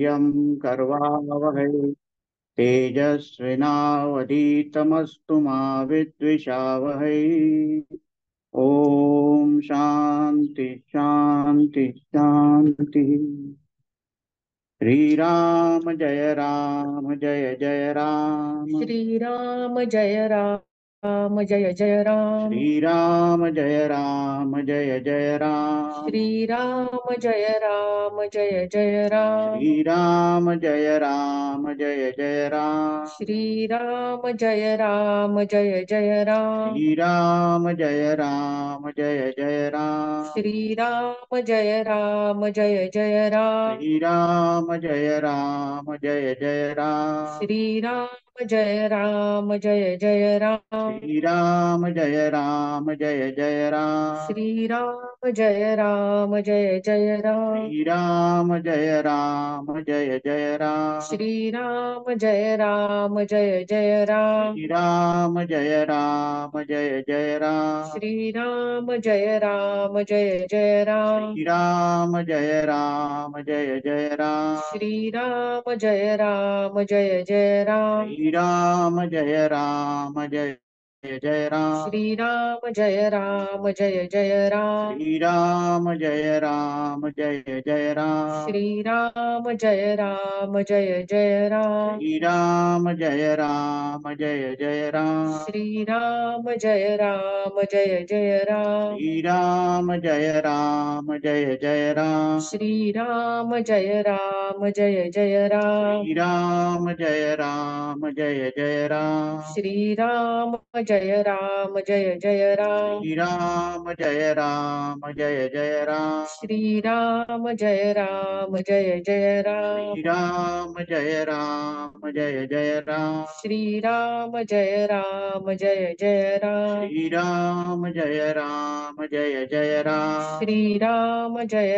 यं कर्वावहै तेजस्विनावधीतमस्तु मा विद्विषावहै। ओम शांति शांति शांति। श्री राम जय जय राम। श्री राम जय राम जय जय राम। श्री राम जय राम। श्री राम जय राम जय जय राम। श्री राम जय जय राम। श्री राम जय राम जय जय राम। श्री राम जय जय राम। श्री राम जय राम जय जय राम। श्री राम जय जय राम। श्री राम जय राम जय जय राम। श्री राम जय जय राम। श्री राम जय राम जय जय राम। श्री राम जय जय राम। श्री राम जय राम जय जय राम। श्री राम जय जय राम। श्री राम जय राम जय जय राम। श्री राम जय जय राम। श्री राम जय राम जय जय राम। श्री राम जय जय राम। श्री राम जय राम जय जय राम। श्री राम जय जय राम। श्री राम जय राम जय जय राम। श्री राम जय जय राम। श्री राम जय राम जय जय राम। श्री राम जय जय राम। श्री राम जय राम जय जय राम। श्री राम जय जय राम। श्री राम जय राम जय जय राम। श्री राम जय जय राम। श्री राम जय राम जय जय राम। श्री राम जय जय राम। श्री राम जय राम जय जय राम। श्री राम जय जय राम। श्री राम जय राम जय जय राम। श्री राम जय जय राम। श्री राम जय राम जय जय राम। श्री राम जय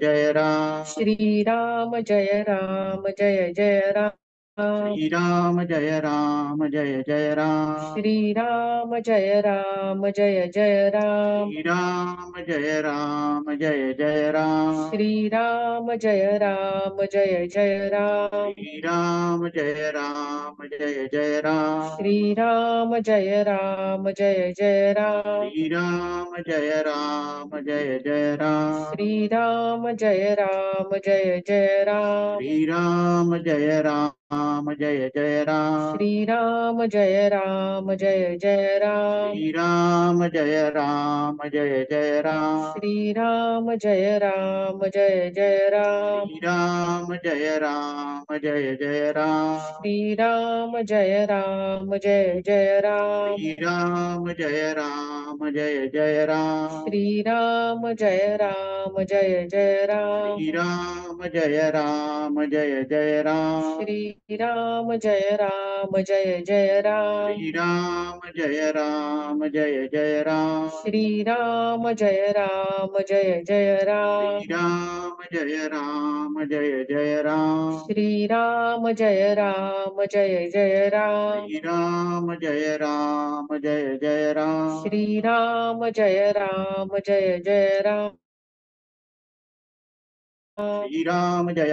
जय राम। श्री राम जय राम जय जय राम। श्री राम जय जय राम। श्री राम जय राम जय जय राम। श्री राम जय जय राम। श्री राम जय राम जय जय राम। श्री राम जय जय राम। श्री राम जय राम जय जय राम। श्री राम जय जय राम। श्री राम जय राम जय जय राम। श्री राम जय जय राम। श्री राम जय राम जय जय राम। श्री राम जय जय राम। श्री राम जय राम जय जय राम। श्री राम जय जय राम। श्री राम जय राम जय जय राम। श्री राम जय जय राम। श्री राम जय राम जय जय राम। श्री राम जय जय राम। श्री राम जय राम जय जय राम। श्री राम जय जय राम। श्री राम जय राम जय जय राम। श्री राम जय जय राम। श्री राम जय राम जय जय राम। श्री राम जय जय राम। श्री राम जय राम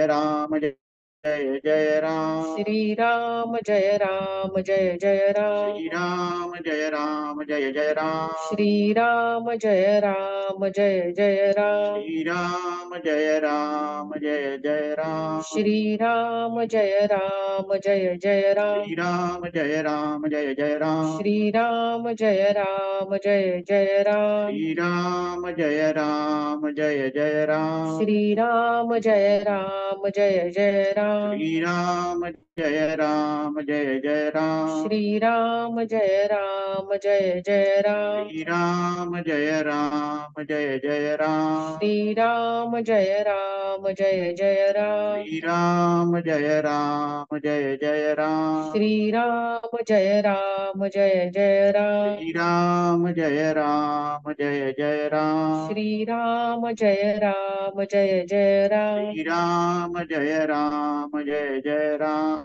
जय जय राम। श्री राम जय जय राम। श्री राम जय राम जय जय राम। श्री राम जय जय राम। श्री राम जय राम जय जय राम। श्री राम जय जय राम। श्री राम जय राम जय जय राम। श्री राम जय जय राम। श्री राम जय राम जय जय राम। श्री राम जय जय राम। श्री राम जय राम जय जय राम। श्री राम जय जय राम। श्री राम जय राम जय जय राम। श्री राम जय जय राम। श्री राम जय राम जय जय राम। श्री राम जय जय राम। श्री राम जय राम जय जय राम। श्री राम जय जय राम।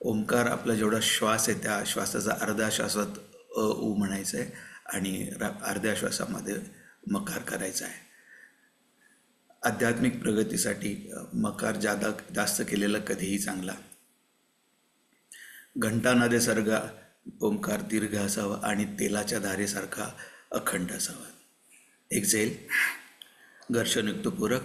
ओंकार आपला जेवढा श्वास आहे त्या श्वासाचा अर्ध्या श्वासात उ म्हणायचं आहे आणि अर्ध्या श्वासामध्ये मकार करायचा आहे. आध्यात्मिक प्रगतीसाठी मकार जास्त केलेला कधीही चांगला. घंटा नद्यासारखा ओंकार दीर्घ असावा आणि तेलाच्या धारेसारखा अखंड असावा. एक्झेल घर्षणयुक्त पूरक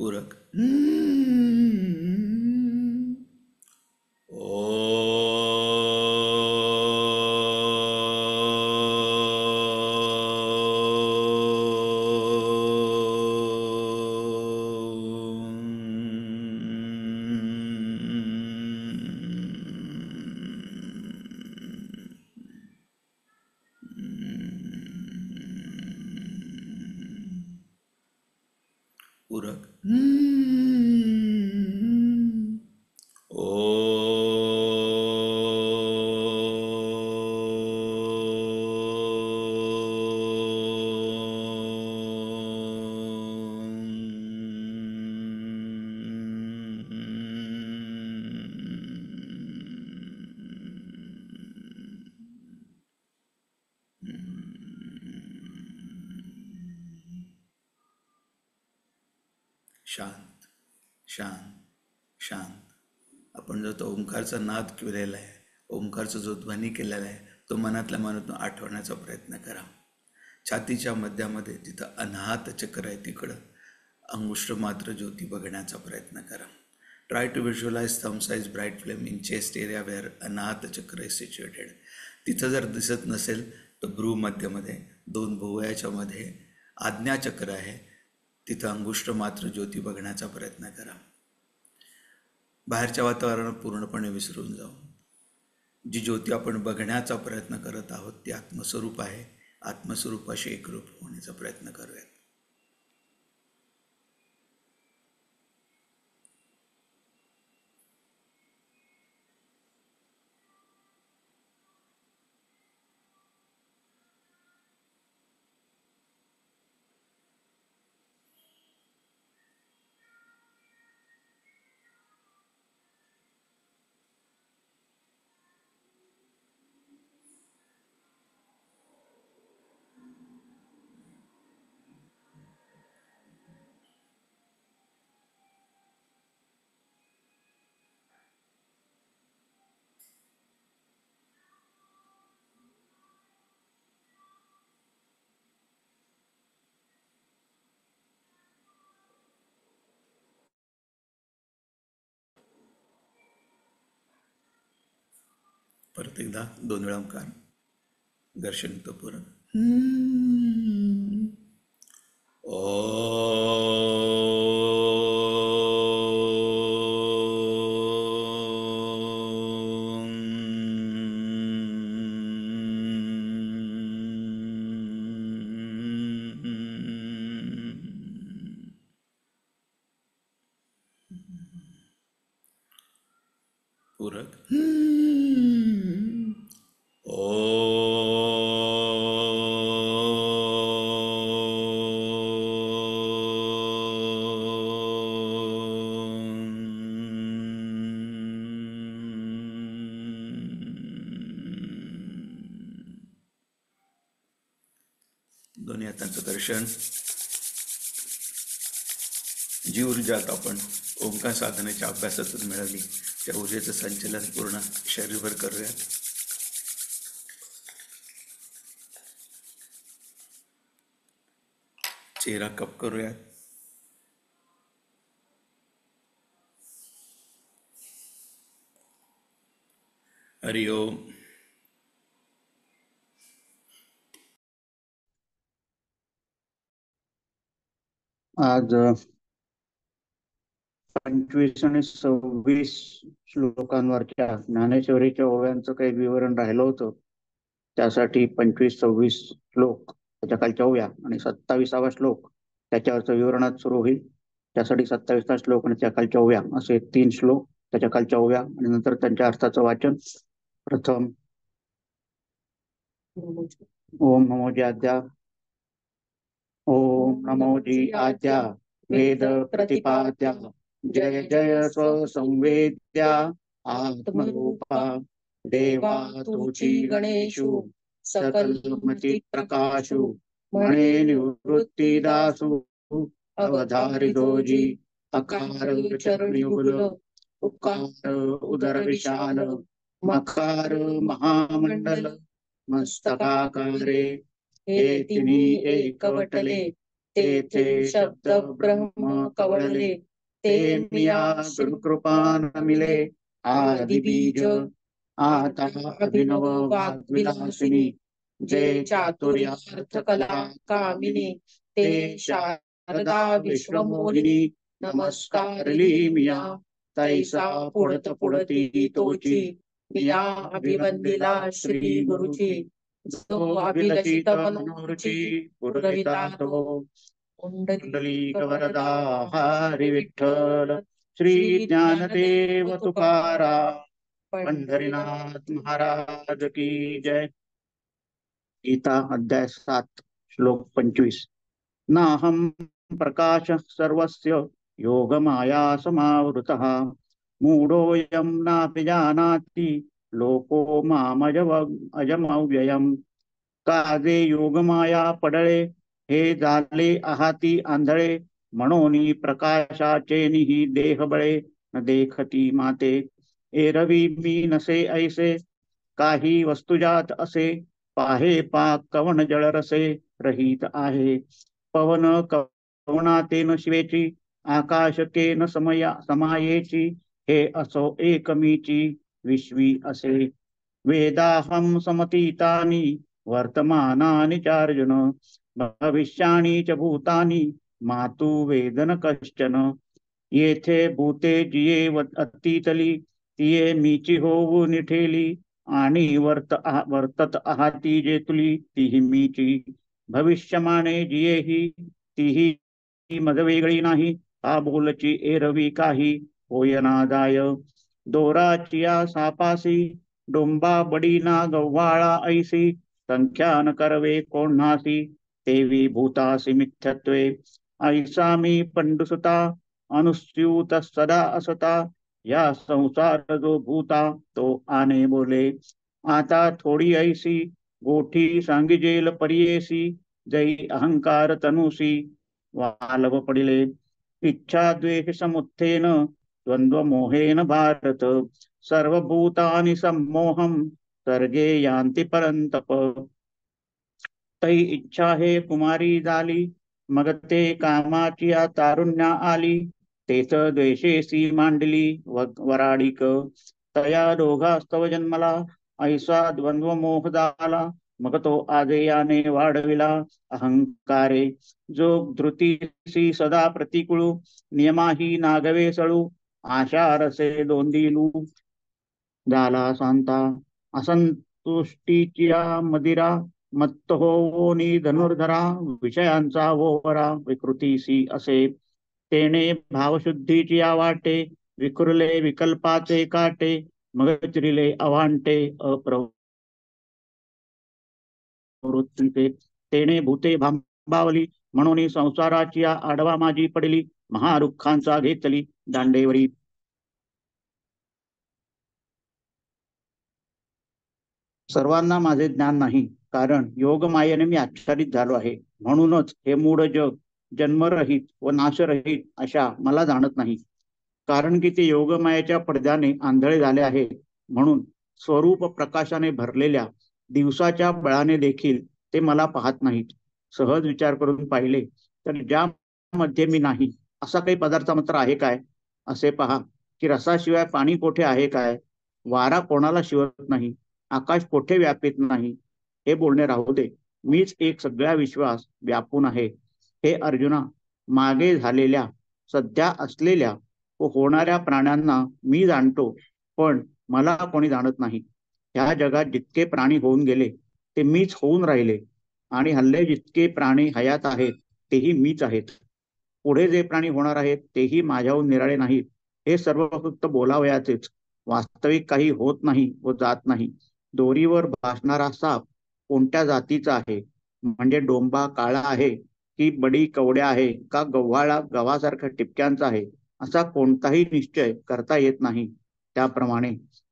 पूरक पूरक शांत शांत शांत. आपण जो तो ओंकारचा नाद केलेला आहे, ओंकारचा जो ध्वनी केलेला आहे, तो मनातल्या मनातून आठवण्याचा प्रयत्न करा. छातीच्या मध्यामध्ये जिथं अनाहत चक्र आहे तिकडं अंगुष्ठ मात्र ज्योती बघण्याचा प्रयत्न करा. Try to visualize thumb size bright flame in chest area where Anahata chakra is situated. तिथं जर दिसत नसेल तर भ्रू मध्यमध्ये 2 भुवयाच्या मध्ये आज्ञाचक्र आहे, तिथं अंगुष्ठ मात्र ज्योती बघण्याचा प्रयत्न करा. बाहेरच्या वातावरणात पूर्णपणे विसरून जाऊ. जी ज्योती आपण बघण्याचा प्रयत्न करत आहोत ती आत्मस्वरूप आहे. आत्मस्वरूपाशी एकरूप होण्याचा प्रयत्न करूयात. परत एकदा 2 वेळा ओंकार घर्षणयुक्त पूरक पूरक दोन्ही हातांचं दर्शन. जी ऊर्जा आता आपण ओंकार साधनेच्या अभ्यासातून मिळाली त्या ऊर्जेचं संचलन पूर्ण शरीरभर करूयात. चेहरा कप करूयात. हरि ओम. आज 25 आणि 26 श्लोकांवरच्या ज्ञानेश्वरीच्या ओव्यांचं काही विवरण राहिलं होतं. त्यासाठी 25-26 श्लोक त्याच्या खालच्या ओव्या आणि 27वा श्लोक त्याच्यावरचं विवरणात सुरू होईल. त्यासाठी 27वा श्लोक आणि त्या खालच्या ओव्या असे 3 श्लोक, त्याच्या खालच्या ओव्या आणि नंतर त्यांच्या अर्थाचं वाचन. प्रथम ओम नमो जी आद्या. ओम नमो जी आद्या वेद प्रतिपाद्या जय जय स्वसंवेद्या आत्मरूपा देवा तुची गणेशु सकलमती प्रकाशु म्हणे निवृत्ती दासु अवधारी दोजी अकार चरणयुगल उकार उदर विशाल मकार महामंडल मस्तकाकारे हे तिन्ही एकवटले तेथे शब्द ब्रह्म कवळले ते मिया गुरुकृपा नमिले आदि बीज आता अभिनव वाग्विलासिनी जे चातुर्यार्थ कला कामिनी ते शारदा विश्वमोहिनी नमस्कारली मिया तैसा पुढत पुढती तोची मिया अभिवंदिला श्री गुरुची जो अभिलषित मनोरुची पुरविता तो कुंडलिक वरदा हरी विठ्ठल श्री ज्ञानदेव तुकाराम पंढरीनाथ महाराज की जय. गीता अध्याय 7 श्लोक 25. नाहं प्रकाश सर्वस्य योगमाया समावृतः मूढोऽयं नाभिजानाति लोको मामजमव्ययम्. काजे योगमाया पडळे हे झाले आहाती आंधळे म्हणून प्रकाशाचे निही देह बळे न देखती माते. एरवी मी नसे ऐसे काही वस्तुजात असे पाहे पाक कवन जळरसे रहित आहे. पवन कवनातेन शिवेची आकाश केन समायेची हे असो एकमीची विश्वी असे. वेदाहं समतीतानि वर्तमानानि चार्जुन भविष्याणि च भूतानि मातु वेदन कश्चन. येथे भूते जिये अतीतली तिये मीची होऊ निठेली आणि वर्तत आहाती जे तुली तीही मीची. भविष्यमाने जियेही तीही मज वेगळी नाही हा बोलची एरवी काही होय नादाय. दोराचिया सापासी डोंबा बडीना गव्हाळा ऐसी संख्यान करवे कोणासी तेवी भूतासी मिथ्यत्वे. ऐसा मी पंडुसुता अनुस्यूत सदा असता या संसार जो भूता तो आने बोले. आता थोडी ऐसी गोठी सांगिजेल परियेसी जै अहंकार तनुसी वालव पडिले. इच्छा द्वेष समुत्थेन द्वंद्व मोहेन भारत सर्वभूतानि सम्मोहम सर्गे यान्ति परंतप. तै इच्छा हे कुमारी झाली मग ते कामाची तारुण्या आली तेच द्वेषेसी मांडली वराडिक. तया दोघास्तव जन्मला ऐसा द्वंद्व मोह झाला मग तो आजयाने वाढविला अहंकारे. जो धृतीसी सदा प्रतिकूळू नियमाही नागवे सळू आशा रसे दोंदिलू झाला शांता. असंतुष्टीची मदिरा मत्त होनी धनुर्धरा विषयांचा वोवरा विकृतीसी असे. तेने भावशुद्धीची वाटे विखुरले विकल्पाचे काटे मग चिरिले अवांटे अप्रवृत्तीचे. तेने भूते भांबावली म्हणून संसाराची आडवा माझी पडली महारुखांचा घेतली दांडेवरी. सर्वांना माझे ज्ञान नाही कारण योगमायेने मी आच्छादित झालो आहे. म्हणूनच हे मूढ जग जन्मरहित व नाशरहित अशा मला जाणत नाही. कारण की ते योगमायेच्या पडद्याने आंधळे झाले आहे. म्हणून स्वरूप प्रकाशाने भरलेल्या दिवसाच्या बळाने देखील ते मला पाहत नाहीत. सहज विचार करून पाहिले तर ज्यामध्ये मी नाही असा काही पदार्थ मात्र आहे काय. असे पहा की रसाशिवाय पाणी कोठे आहे काय. वारा कोणाला शिवत नाही आकाश कोठे व्यापित नाही. हे बोलणे राहू दे. मीच एक सगळ्या विश्वास व्यापून आहे. हे अर्जुना मागे झालेल्या सध्या असलेल्या व होणाऱ्या प्राण्यांना मी जाणतो पण मला कोणी जाणत नाही. ह्या जगात जितके प्राणी होऊन गेले ते मीच होऊन राहिले आणि हल्ले जितके प्राणी हयात आहेत तेही मीच आहेत. पुढे जे प्राणी होणार आहेत तेही माझ्याहून निराळे नाहीत. हे सर्व फक्त बोलावयाचेच, वास्तविक काही होत नाही व जात नाही. दोरीवर भासणारा साप कोणत्या जातीचा आहे, म्हणजे डोंबा काळा आहे की बडी कवड्या आहे का गव्हाळा गव्हासारखा टिपक्यांचा आहे, असा कोणताही निश्चय करता येत नाही. त्याप्रमाणे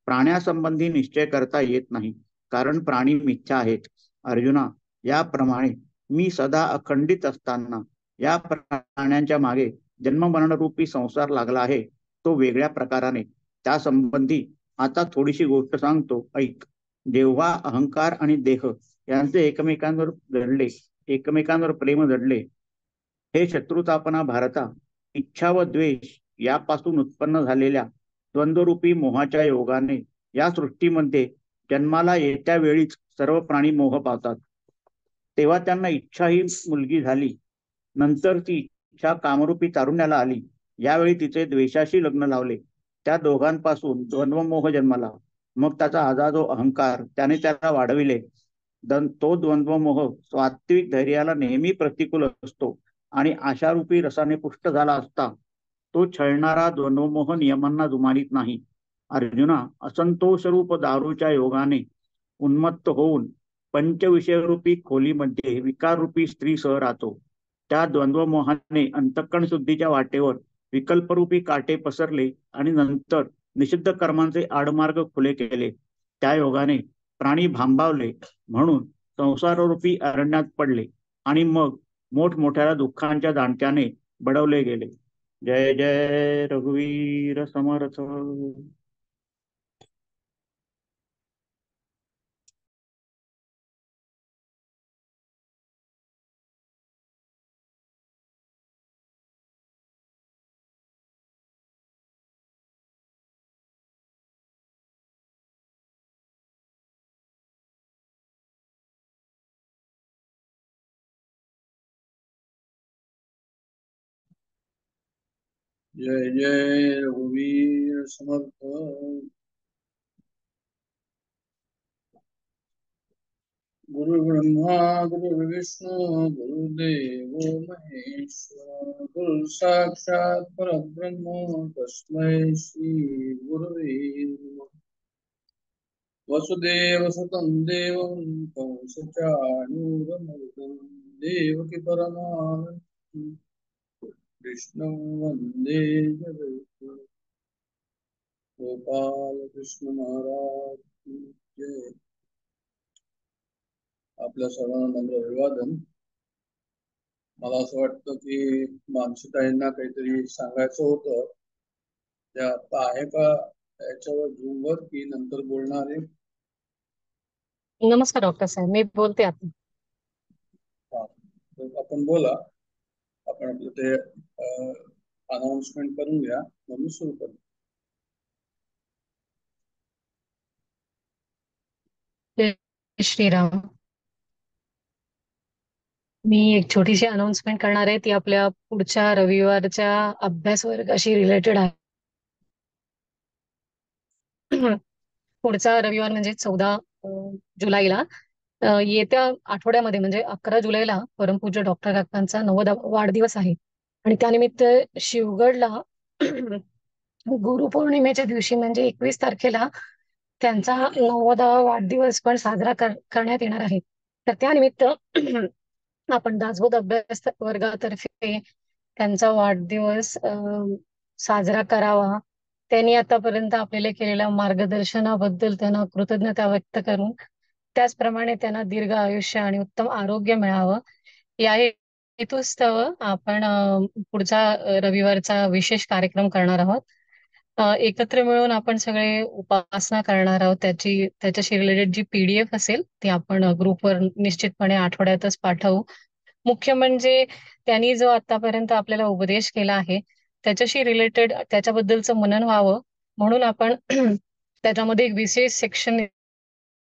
प्राण्यासंबंधी निश्चय करता येत नाही, कारण प्राणी मिथ्या आहेत. अर्जुना, याप्रमाणे मी सदा अखंडित असताना या प्राण्यांच्या मागे जन्ममरणरूपी संसार लागला आहे, तो वेगळ्या प्रकाराने. त्या संबंधी आता थोडीशी गोष्ट सांगतो, ऐक. जेव्हा अहंकार आणि देह यांचे एकमेकांवर प्रेम जडले, हे शत्रुतापना भारता, इच्छा व द्वेष यापासून उत्पन्न झालेल्या द्वंद्वरूपी मोहाच्या योगाने या सृष्टीमध्ये जन्माला येत्या वेळीच सर्व प्राणी मोह पावतात. तेव्हा त्यांना इच्छा ही मुलगी झाली. नंतर ती इच्छा कामरूपी तारुण्याला आली. यावेळी तिचे द्वेषाशी लग्न लावले. त्या दोघांपासून द्वंद्वमोह जन्माला. मग त्याचा आजा जो अहंकार त्याने त्याला वाढविले. तो द्वंद्वमोह सात्विक धैर्याला नेहमी प्रतिकूल असतो आणि आशारूपी रसाने पुष्ट झाला असता तो छळणारा द्वंद्वमोह नियमांना जुमानीत नाही. अर्जुना, असंतोष रूप दारूच्या योगाने उन्मत्त होऊन पंचविषयरूपी खोलीमध्ये विकाररूपी स्त्री सह राहतो. त्या द्वंद्वमोहाने अंतःकरण शुद्धीच्या वाटेवर विकल्परूपी काटे पसरले आणि नंतर निषिद्ध कर्मांचे आडमार्ग खुले केले. त्या योगाने प्राणी भांबावले म्हणून संसाररूपी अरण्यात पडले आणि मग मोठमोठ्या दुःखांच्या दांडक्याने बडवले गेले. जय जय रघुवीर समर्थ. जय जय रघुवीर समर्थ. गुरु ब्रह्मा गुरु विष्णु गुरुदेव महेश्वर, गुरु साक्षात परब्रह्म तस्मै श्री गुरुवे नमः. वसुदेव सुतं देवं कंसचाणूरमर्दनं देवकी परमानन्दं कृष्णं वन्दे जगद्गुरुं. गोपाल कृष्ण महाराज की जय. आपल्या सर्वांना नम्र अभिवादन. मला असं वाटतं की मानसीताईंना काहीतरी सांगायचं होतं. त्या आता आहे का याच्यावर झूमवर की नंतर बोलणार आहे? नमस्कार डॉक्टर साहेब, मी बोलते आता. हा, तर आपण बोला. आपण आपलं ते अनाउन्समेंट करून घ्या, मग मी सुरू करू. जय श्रीराम. मी एक छोटीशी अनाउन्समेंट करणार आहे. ती आपल्या पुढच्या रविवारच्या अभ्यास वर्गाशी रिलेटेड आहे. पुढचा रविवार म्हणजे 14 जुलैला येत्या आठवड्यामध्ये म्हणजे 11 जुलैला परमपूज्य डॉक्टर काकांचा 90वा वाढदिवस आहे आणि त्यानिमित्त शिवगडला गुरुपौर्णिमेच्या दिवशी म्हणजे 21 तारखेला त्यांचा 90वा वाढदिवस पण साजरा करण्यात येणार आहे. तर त्यानिमित्त आपण दासबोध अभ्यास वर्गातर्फे त्यांचा वाढदिवस साजरा करावा. त्यांनी आतापर्यंत आपल्याला केलेल्या मार्गदर्शनाबद्दल त्यांना कृतज्ञता व्यक्त करून त्याचप्रमाणे त्यांना दीर्घ आयुष्य आणि उत्तम आरोग्य मिळावं या हेतुस्तव आपण पुढचा रविवारचा विशेष कार्यक्रम करणार आहोत. एकत्र मिळून आपण सगळे उपासना करणार आहोत. त्याच्याशी रिलेटेड जी PDF असेल ती आपण ग्रुपवर निश्चितपणे आठवड्यातच पाठवू. मुख्य म्हणजे त्यांनी जो आतापर्यंत आपल्याला उपदेश केला आहे त्याच्याशी रिलेटेड त्याच्याबद्दलचं मनन व्हावं म्हणून आपण त्याच्यामध्ये एक विशेष सेक्शन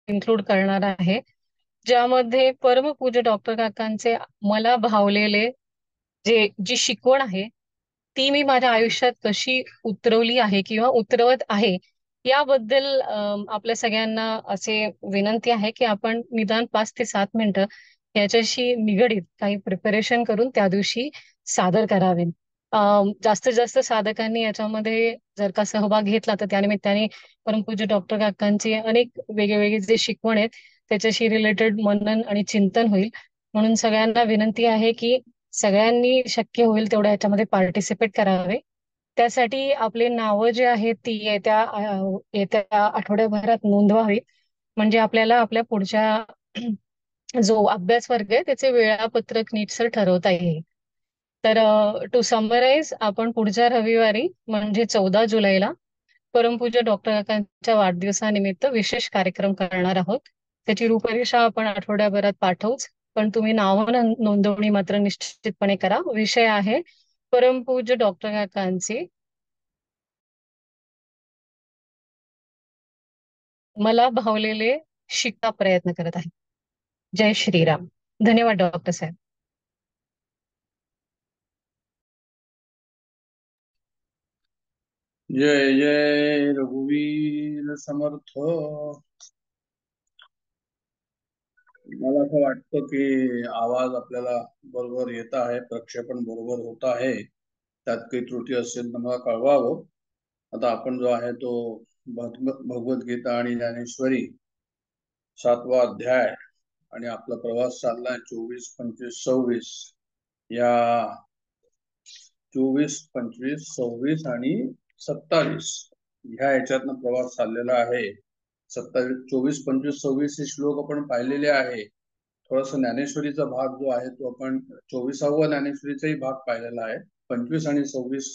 इन्क्लूड करणार आहे, ज्यामध्ये परमपूज्य डॉक्टर काकांचे मला भावलेले जी शिकवण आहे ती मी माझ्या आयुष्यात कशी उतरवली आहे किंवा उतरवत आहे याबद्दल आपल्या सगळ्यांना असे विनंती आहे की आपण निदान 5 ते 7 मिनिटं याच्याशी निगडीत काही प्रिपरेशन करून त्या दिवशी सादर करावे. जास्तीत जास्त साधकांनी याच्यामध्ये जर का सहभाग घेतला तर त्यानिमित्ताने परमपूज्य डॉक्टर काकांचे अनेक वेगळे जे शिकवण आहेत त्याच्याशी रिलेटेड मनन आणि चिंतन होईल. म्हणून सगळ्यांना विनंती आहे की सगळ्यांनी शक्य होईल तेवढ्या याच्यामध्ये पार्टिसिपेट करावे. त्यासाठी आपले नावं जे आहेत ती येत्या आठवड्याभरात नोंदवावी. म्हणजे आपल्याला आपल्या पुढच्या जो अभ्यास वर्ग आहे त्याचे वेळापत्रक नीटसर ठरवता येईल. तर टू समराईज, आपण पुढच्या रविवारी म्हणजे 14 जुलैला परमपूज्य डॉक्टर काकांच्या वाढदिवसानिमित्त विशेष कार्यक्रम करणार आहोत. त्याची रूपरेषा आपण आठवड्याभरात पाठवूच, पण तुम्ही नाव नोंदवणी मात्र निश्चितपणे करा. विषय आहे परमपूज्य डॉक्टर काकांचे मला भावलेले शिका प्रयत्न करत आहे. जय श्रीराम. धन्यवाद डॉक्टर साहेब. जय जय रघुवीर समर्थ. मला असं वाटतं की आवाज आपल्याला बरोबर येत आहे, प्रक्षेपण बरोबर होत आहे. त्यात काही त्रुटी असेल तर मला कळवावं. आता आपण जो आहे तो भगवद्गीता आणि ज्ञानेश्वरी 7वा अध्याय आणि आपला प्रवास चाललाय 24, 25, 26 या 24, 25, 26 आणि 27 ह्या याच्यातनं प्रवास चाललेला आहे. 27, 24, 25, 26 हे श्लोक आपण पाहिलेले आहे. थोडासा ज्ञानेश्वरीचा भाग जो आहे तो आपण 24वा ज्ञानेश्वरीचाही भाग पाहिलेला आहे. 25 आणि 26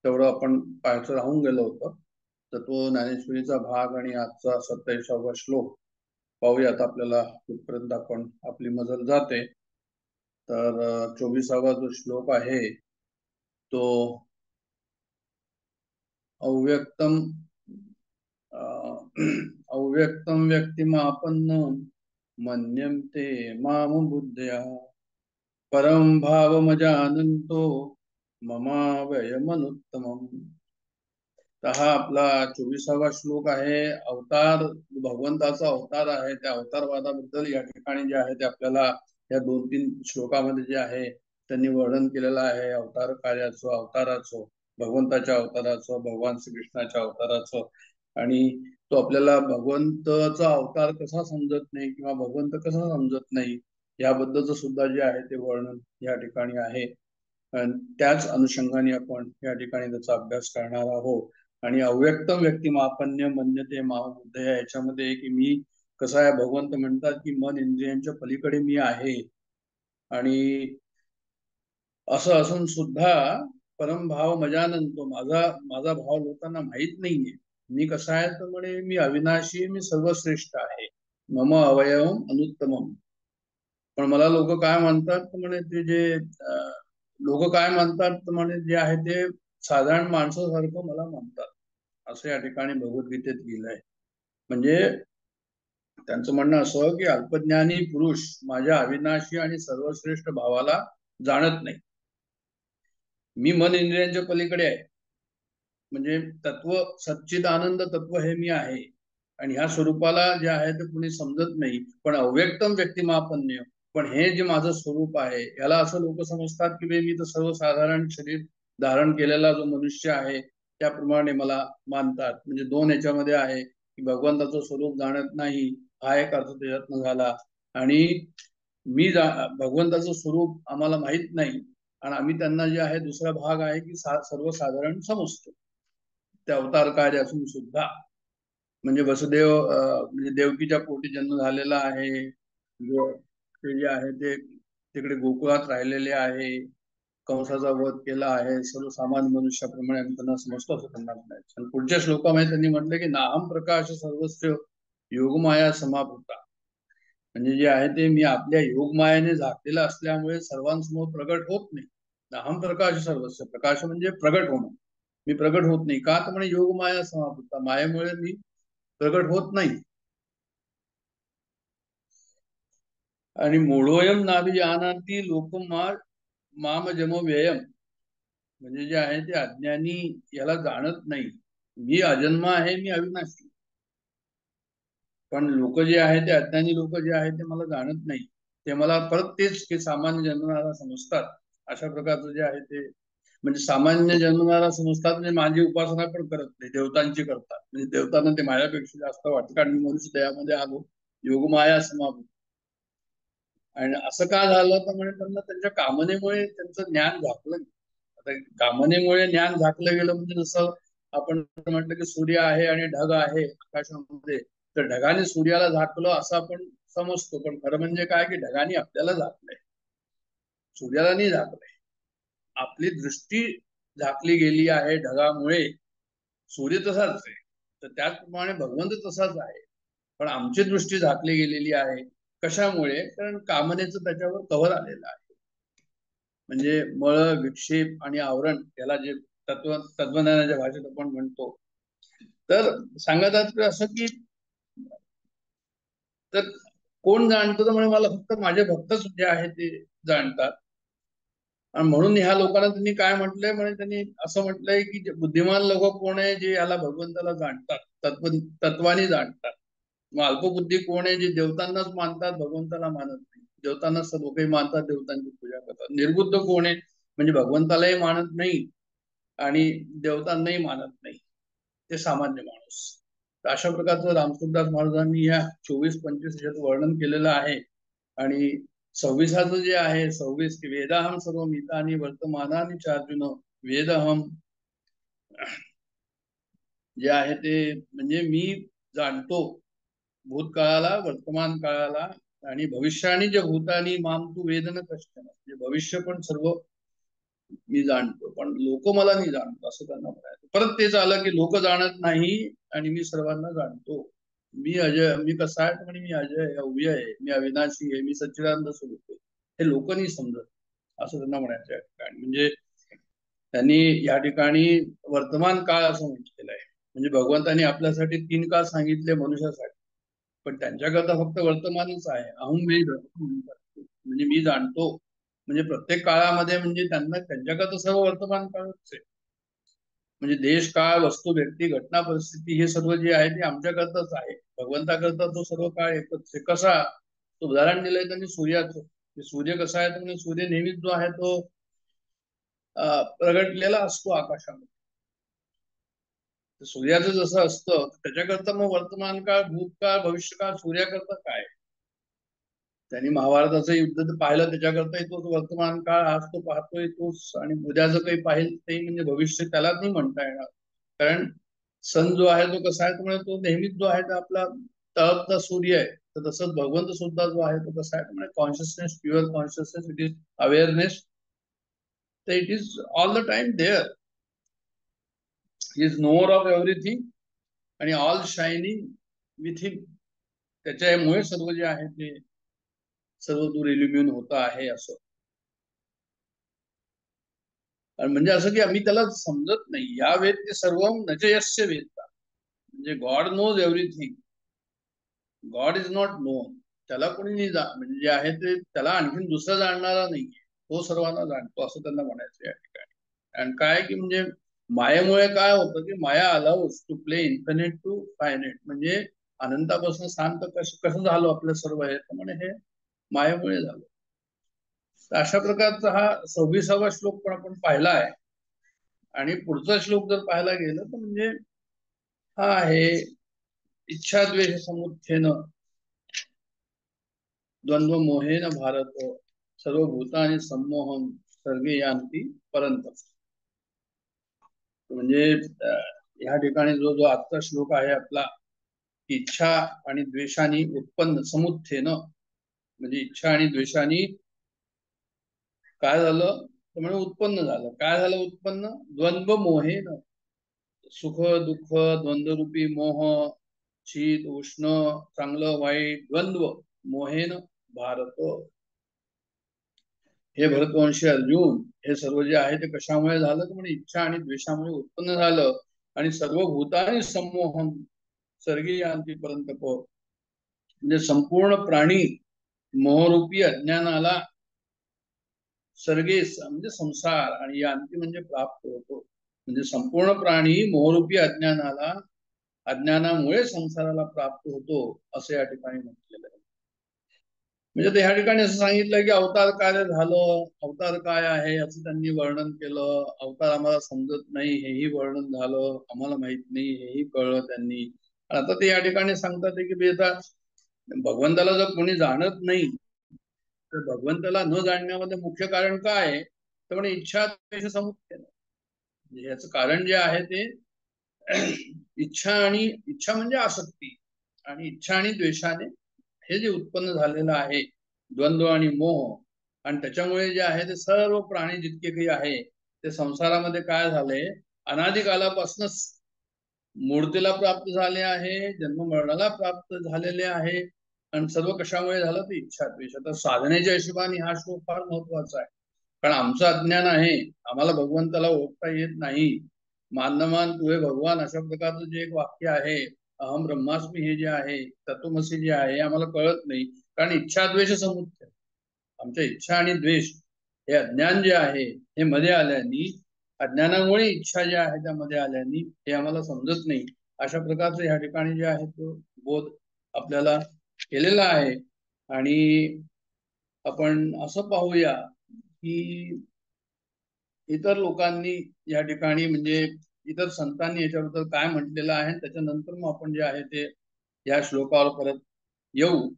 तेवढं आपण पाहायचं राहून गेलो होतं. तर तो ज्ञानेश्वरीचा भाग आणि आजचा 27वा श्लोक पाहूयात. आपल्याला कुठपर्यंत आपण आपली मजल जाते. तर 24वा जो श्लोक आहे तो अव्यक्तम व्यक्तिमापन्न मन्यन्ते माम बुद्धया परम भावमजानन्तो ममाव्ययमनुत्तमम्. तर हा आपला 24वा श्लोक आहे. अवतार, भगवंताचा अवतार आहे. त्या अवतारवादाबद्दल या ठिकाणी जे आहे ते आपल्याला या 2-3 श्लोकामध्ये जे आहे त्यांनी वर्णन केलेलं आहे. अवतार कार्याचं, अवताराचं, भगवंताच्या अवताराचं, भगवान श्रीकृष्णाच्या अवताराचं. आणि तो आपल्याला भगवंताचा अवतार कसा समजत नाही किंवा भगवंत कसा समजत नाही याबद्दलच सुद्धा जे आहे ते वर्णन या ठिकाणी आहे. त्याच अनुषंगाने आपण या ठिकाणी त्याचा अभ्यास करणार आहोत. आणि अव्यक्तम व्यक्तिमापन्य मन्यते मामबुद्धया याच्यामध्ये की मी कसं आहे, भगवंत म्हणतात की मन इंद्रियांच्या पलीकडे मी आहे. आणि असं असून सुद्धा परमभाव मजानंतो, माझा भाव लोकांना माहित नाहीये. मी कसा आहे तर म्हणे मी अविनाशी, मी सर्वश्रेष्ठ आहे. मम अवयवम अनुत्तमम. पण मला लोक काय म्हणतात तर म्हणे ते जे लोक काय म्हणतात तर म्हणे जे आहे ते साधारण माणसासारखं मला म्हणतात, असं या ठिकाणी भगवद्गीतेत लिहिलंय. म्हणजे त्यांचं म्हणणं असं की अल्पज्ञानी पुरुष माझ्या अविनाशी आणि सर्वश्रेष्ठ भावाला जाणत नाही. मी मन इंद्रियांच्या पलीकडे आहे. म्हणजे तत्व, सच्चिद आनंद तत्व हे मी आहे. आणि ह्या स्वरूपाला जे आहे ते कुणी समजत नाही. पण अव्यक्तम व्यक्तिमापन्य, पण हे जे माझं स्वरूप आहे याला असं लोक समजतात की मी तर सर्वसाधारण शरीर धारण केलेला जो मनुष्य आहे त्याप्रमाणे मला मानतात. म्हणजे 2 याच्यामध्ये आहे की भगवंताचं स्वरूप जाणत नाही हा एक अर्थ त्याच्यातनं झाला. आणि भगवंताचं स्वरूप आम्हाला माहित नाही आणि आम्ही त्यांना जे आहे दुसरा भाग आहे की सर्वसाधारण समजतो. ते अवतार कार्य असून सुद्धा. म्हणजे वसुदेव म्हणजे देवकीच्या पोटी जन्म झालेला आहे. ते जे आहे ते तिकडे गोकुळात राहिलेले आहे. कंसाचा वध केला आहे. सर्वसामान्य मनुष्याप्रमाणे आम्ही त्यांना समजतो असं त्यांना म्हणायचं. पुढच्या श्लोकामध्ये त्यांनी म्हटलं की नाहम प्रकाश सर्वस्व योगमाया समाभूता. म्हणजे जे आहे ते मी आपल्या योगमायाने झाकलेलं असल्यामुळे सर्वांसमोर प्रगट होत नाही. नाहम प्रकाश सर्वस्व, प्रकाश म्हणजे प्रगट होणं. मी प्रगट होत नाही का तर म्हणे योगमाया समाभूता, मायेमुळे मी प्रगट होत नाही. आणि मूढोयम नाभिजानाति लोकम माम जमो व्ययम. म्हणजे जे आहे ते अज्ञानी याला जाणत नाही. मी अजन्मा आहे, मी अविनाशी. पण लोक जे आहे ते अज्ञानी लोक जे आहे ते मला जाणत नाही. ते मला परत तेच की सामान्य जन्मनाला समजतात अशा प्रकारचं जे आहे ते, म्हणजे सामान्य जन्मनाला समजतात म्हणजे माझी उपासना पण करत नाही, देवतांची करतात. म्हणजे देवतांना ते माझ्यापेक्षा जास्त वाटतं, कारण मी मनुष्य देहामध्ये आलो, योगमाया समाभूत. आणि असं का झालं तर म्हणजे त्यांना त्यांच्या कामनेमुळे त्यांचं ज्ञान झाकलं. आता कामनेमुळे ज्ञान झाकलं गेलं म्हणजे जसं आपण म्हटलं की सूर्य आहे आणि ढग आहे आकाशामध्ये, तर ढगाने सूर्याला झाकलं असं आपण समजतो, पण खरं म्हणजे काय की ढगाने आपल्याला झाकलंय, सूर्याला नाही झाकलंय. आपली दृष्टी झाकली गेली आहे ढगामुळे. सूर्य तसाच आहे, तर त्याचप्रमाणे भगवंत तसाच आहे, पण आमची दृष्टी झाकली गेलेली आहे. कशामुळे? कारण कामनेचं त्याच्यावर कव्हर आलेलं आहे. म्हणजे मळ, विक्षेप आणि आवरण, याला जे तत्वज्ञानाच्या भाषेत आपण म्हणतो. तर सांगतात असं की तर कोण जाणतं, तर म्हणजे मला फक्त माझे भक्तच जे आहे ते जाणतात. आणि म्हणून ह्या लोकांना त्यांनी काय म्हटलंय, म्हणजे त्यांनी असं म्हटलंय की बुद्धिमान लोक कोण आहे, जे याला भगवंताला जाणतात, तत्वाने जाणतात. मग अल्पबुद्धी कोण आहे, जे देवतांनाच मानतात, भगवंताला मानत नाही. देवतांना सर्व काही मानतात, देवतांची पूजा करतात. निर्बुद्ध कोण आहे, म्हणजे भगवंतालाही मानत नाही आणि देवतांनाही मानत नाही, ते सामान्य माणूस. तर अशा प्रकारचं रामसुखदास महाराजांनी या 24-25 याच्यात वर्णन केलेलं आहे. आणि 26 जे आहे 26 की वेदाहम सर्व मितानी वर्तमानानी चार्जुन, वेदहम जे आहे ते म्हणजे मी जाणतो भूतकाळाला, वर्तमान काळाला आणि भविष्यानी जे भूतानी माम तू वेदन कष्ट, म्हणजे भविष्य पण सर्व मी जाणतो, पण लोक मला नाही जाणतो असं त्यांना म्हणायचं. परत तेच आलं की लोक जाणत नाही आणि मी सर्वांना जाणतो. मी अजय, मी कसा आहे म्हणजे मी अजय अव्यय आहे, मी अविनाशी आहे, मी सच्चिदानंद स्वरूप आहे. हे लोक नाही समजत असं त्यांना म्हणायचं या ठिकाणी. म्हणजे त्यांनी या ठिकाणी वर्तमान काळ असं म्हटलेलं आहे. म्हणजे भगवंतांनी आपल्यासाठी 3 काळ सांगितले मनुष्यासाठी, पण त्यांच्याकरता फक्त वर्तमानच आहे. अहम वेद म्हणजे मी जाणतो, म्हणजे प्रत्येक काळामध्ये म्हणजे त्यांना त्यांच्याकरता सर्व वर्तमान काळच आहे. म्हणजे देश, काळ, वस्तू, व्यक्ती, घटना, परिस्थिती हे सर्व जे आहे ते आमच्याकरताच आहे. भगवंताकरता तो सर्व काळ एकच आहे. कसा? तो उदाहरण दिलंय त्यांनी सूर्याचं. सूर्य कसा आहे, म्हणजे सूर्य नेहमीच जो आहे तो प्रगटलेला असतो आकाशामध्ये. सूर्याचं जसं असतं त्याच्याकरता मग वर्तमान काळ, भूतकाळ, भविष्यकाळ सूर्याकरता काय? त्यांनी महाभारताचं युद्ध पाहिलं, त्याच्याकरताही तोच वर्तमान काळ, आज तो पाहतोय तोच, आणि उद्याचं काही पाहिलं ते म्हणजे भविष्य त्याला नाही म्हणता येणार. कारण सन जो आहे तो कसा आहे, त्यामुळे तो नेहमीच जो आहे तो आपला तळपता सूर्य आहे. तर तसंच भगवंत सुद्धा जो आहे तो कसा आहे, म्हणजे consciousness, pure consciousness, it is awareness, तर it is all the time there. He is knower of everything आणि ऑल शायनिंग विथ हिम. त्याच्यामुळे सर्व जे आहे ते सर्व दूर इल्युमिन होत आहे असं. म्हणजे असं की आम्ही त्याला समजत नाही. या वेद ते सर्व नजयस्य वेदता, म्हणजे God knows everything, God is not known. त्याला कोणी नाही म्हणजे जे आहे ते त्याला आणखीन दुसरं जाणणारा नाहीये, तो सर्वांना जाणतो असं त्यांना म्हणायचं या ठिकाणी. आणि काय की म्हणजे मायेमुळे काय होतं की माया allows to play infinite to finite, म्हणजे अनंतापासून शांत कसं झालो आपलं सर्व हे, म्हणजे हे मायेमुळे झालं. अशा प्रकारचा हा 26वा श्लोक पण आपण पाहिला आहे. आणि पुढचा श्लोक जर पाहायला गेलं तर म्हणजे हा आहे इच्छाद्वेष समुत्थेन द्वंद्व मोहेन भारत सर्वभूतानि सम्मोहन सर्वे यांती परंतप. म्हणजे ह्या ठिकाणी जो जो आजचा श्लोक आहे आपला, इच्छा आणि द्वेषाने उत्पन्न समुत्थेन, म्हणजे इच्छा आणि द्वेषाने काय झालं तर म्हणजे उत्पन्न झालं. काय झालं उत्पन्न? द्वंद्व मोहेन, सुख दुःख द्वंद्वरूपी मोह, शीत उष्ण, चांगलं वाईट, द्वंद्व मोहेन भारत. हे भरतवंशी अर्जुन, हे सर्व जे आहे ते कशामुळे झालं तर म्हणजे इच्छा आणि द्वेषामुळे उत्पन्न झालं. आणि सर्व भूतानी संमोहन सर्गी यांती परंतप, म्हणजे संपूर्ण प्राणी मोहरूपी अज्ञानाला, सर्गे म्हणजे संसार आणि यांती म्हणजे प्राप्त होतो. म्हणजे संपूर्ण प्राणी मोहरूपी अज्ञानाला, अज्ञानामुळे संसाराला प्राप्त होतो असं या ठिकाणी म्हटलेलं आहे. म्हणजे ते ह्या ठिकाणी असं सांगितलं की अवतार काय झालं, अवतार काय आहे असं त्यांनी वर्णन केलं. अवतार आम्हाला समजत नाही हेही वर्णन झालं, आम्हाला माहित नाही हेही कळलं त्यांनी. आता ते या ठिकाणी सांगतात की बे आता भगवंताला जर कोणी जाणत नाही तर भगवंताला न जाणण्यामध्ये मुख्य कारण काय आहे, तर म्हणजे इच्छा द्वेष समुच्चय. म्हणजे याचं कारण जे आहे ते इच्छा म्हणजे आसक्ती, आणि इच्छा आणि द्वेषाने हे जे उत्पन्न झालेलं आहे द्वंद्व आणि मोह, आणि त्याच्यामुळे जे आहे ते सर्व प्राणी जितके काही आहे ते संसारामध्ये काय झाले, अनादिकालापासूनच मूर्तीला प्राप्त झाले आहे, जन्म मरणाला प्राप्त झालेले आहे. आणि सर्व कशामुळे झालं, ते इच्छा द्वेष. आता साधनेच्या हिशोबाने हा श्लोक फार महत्वाचा आहे, कारण आमचं अज्ञान आहे, आम्हाला भगवंताला ओळखता येत नाही. मानमान तुहे भगवान अशा प्रकारचं जे एक वाक्य आहे, अहम ब्रह्मास्मी हे जे आहे, तत्वमसी जे आहे, आम्हाला कळत नाही. कारण इच्छा द्वेष समुच्चय, आमच्या इच्छा आणि द्वेष हे अज्ञान जे आहे हे मध्ये आल्याने, अज्ञानामुळे इच्छा ज्या आहे त्यामध्ये आल्याने हे आम्हाला समजत नाही. अशा प्रकारचं ह्या ठिकाणी जे आहे तो बोध आपल्याला केलेला आहे. आणि आपण असं पाहूया की इतर लोकांनी या ठिकाणी म्हणजे इतर संतांनी याच्याबद्दल काय म्हटलेलं आहे, त्याच्यानंतर मग आपण जे आहे ते या श्लोकावर परत येऊ.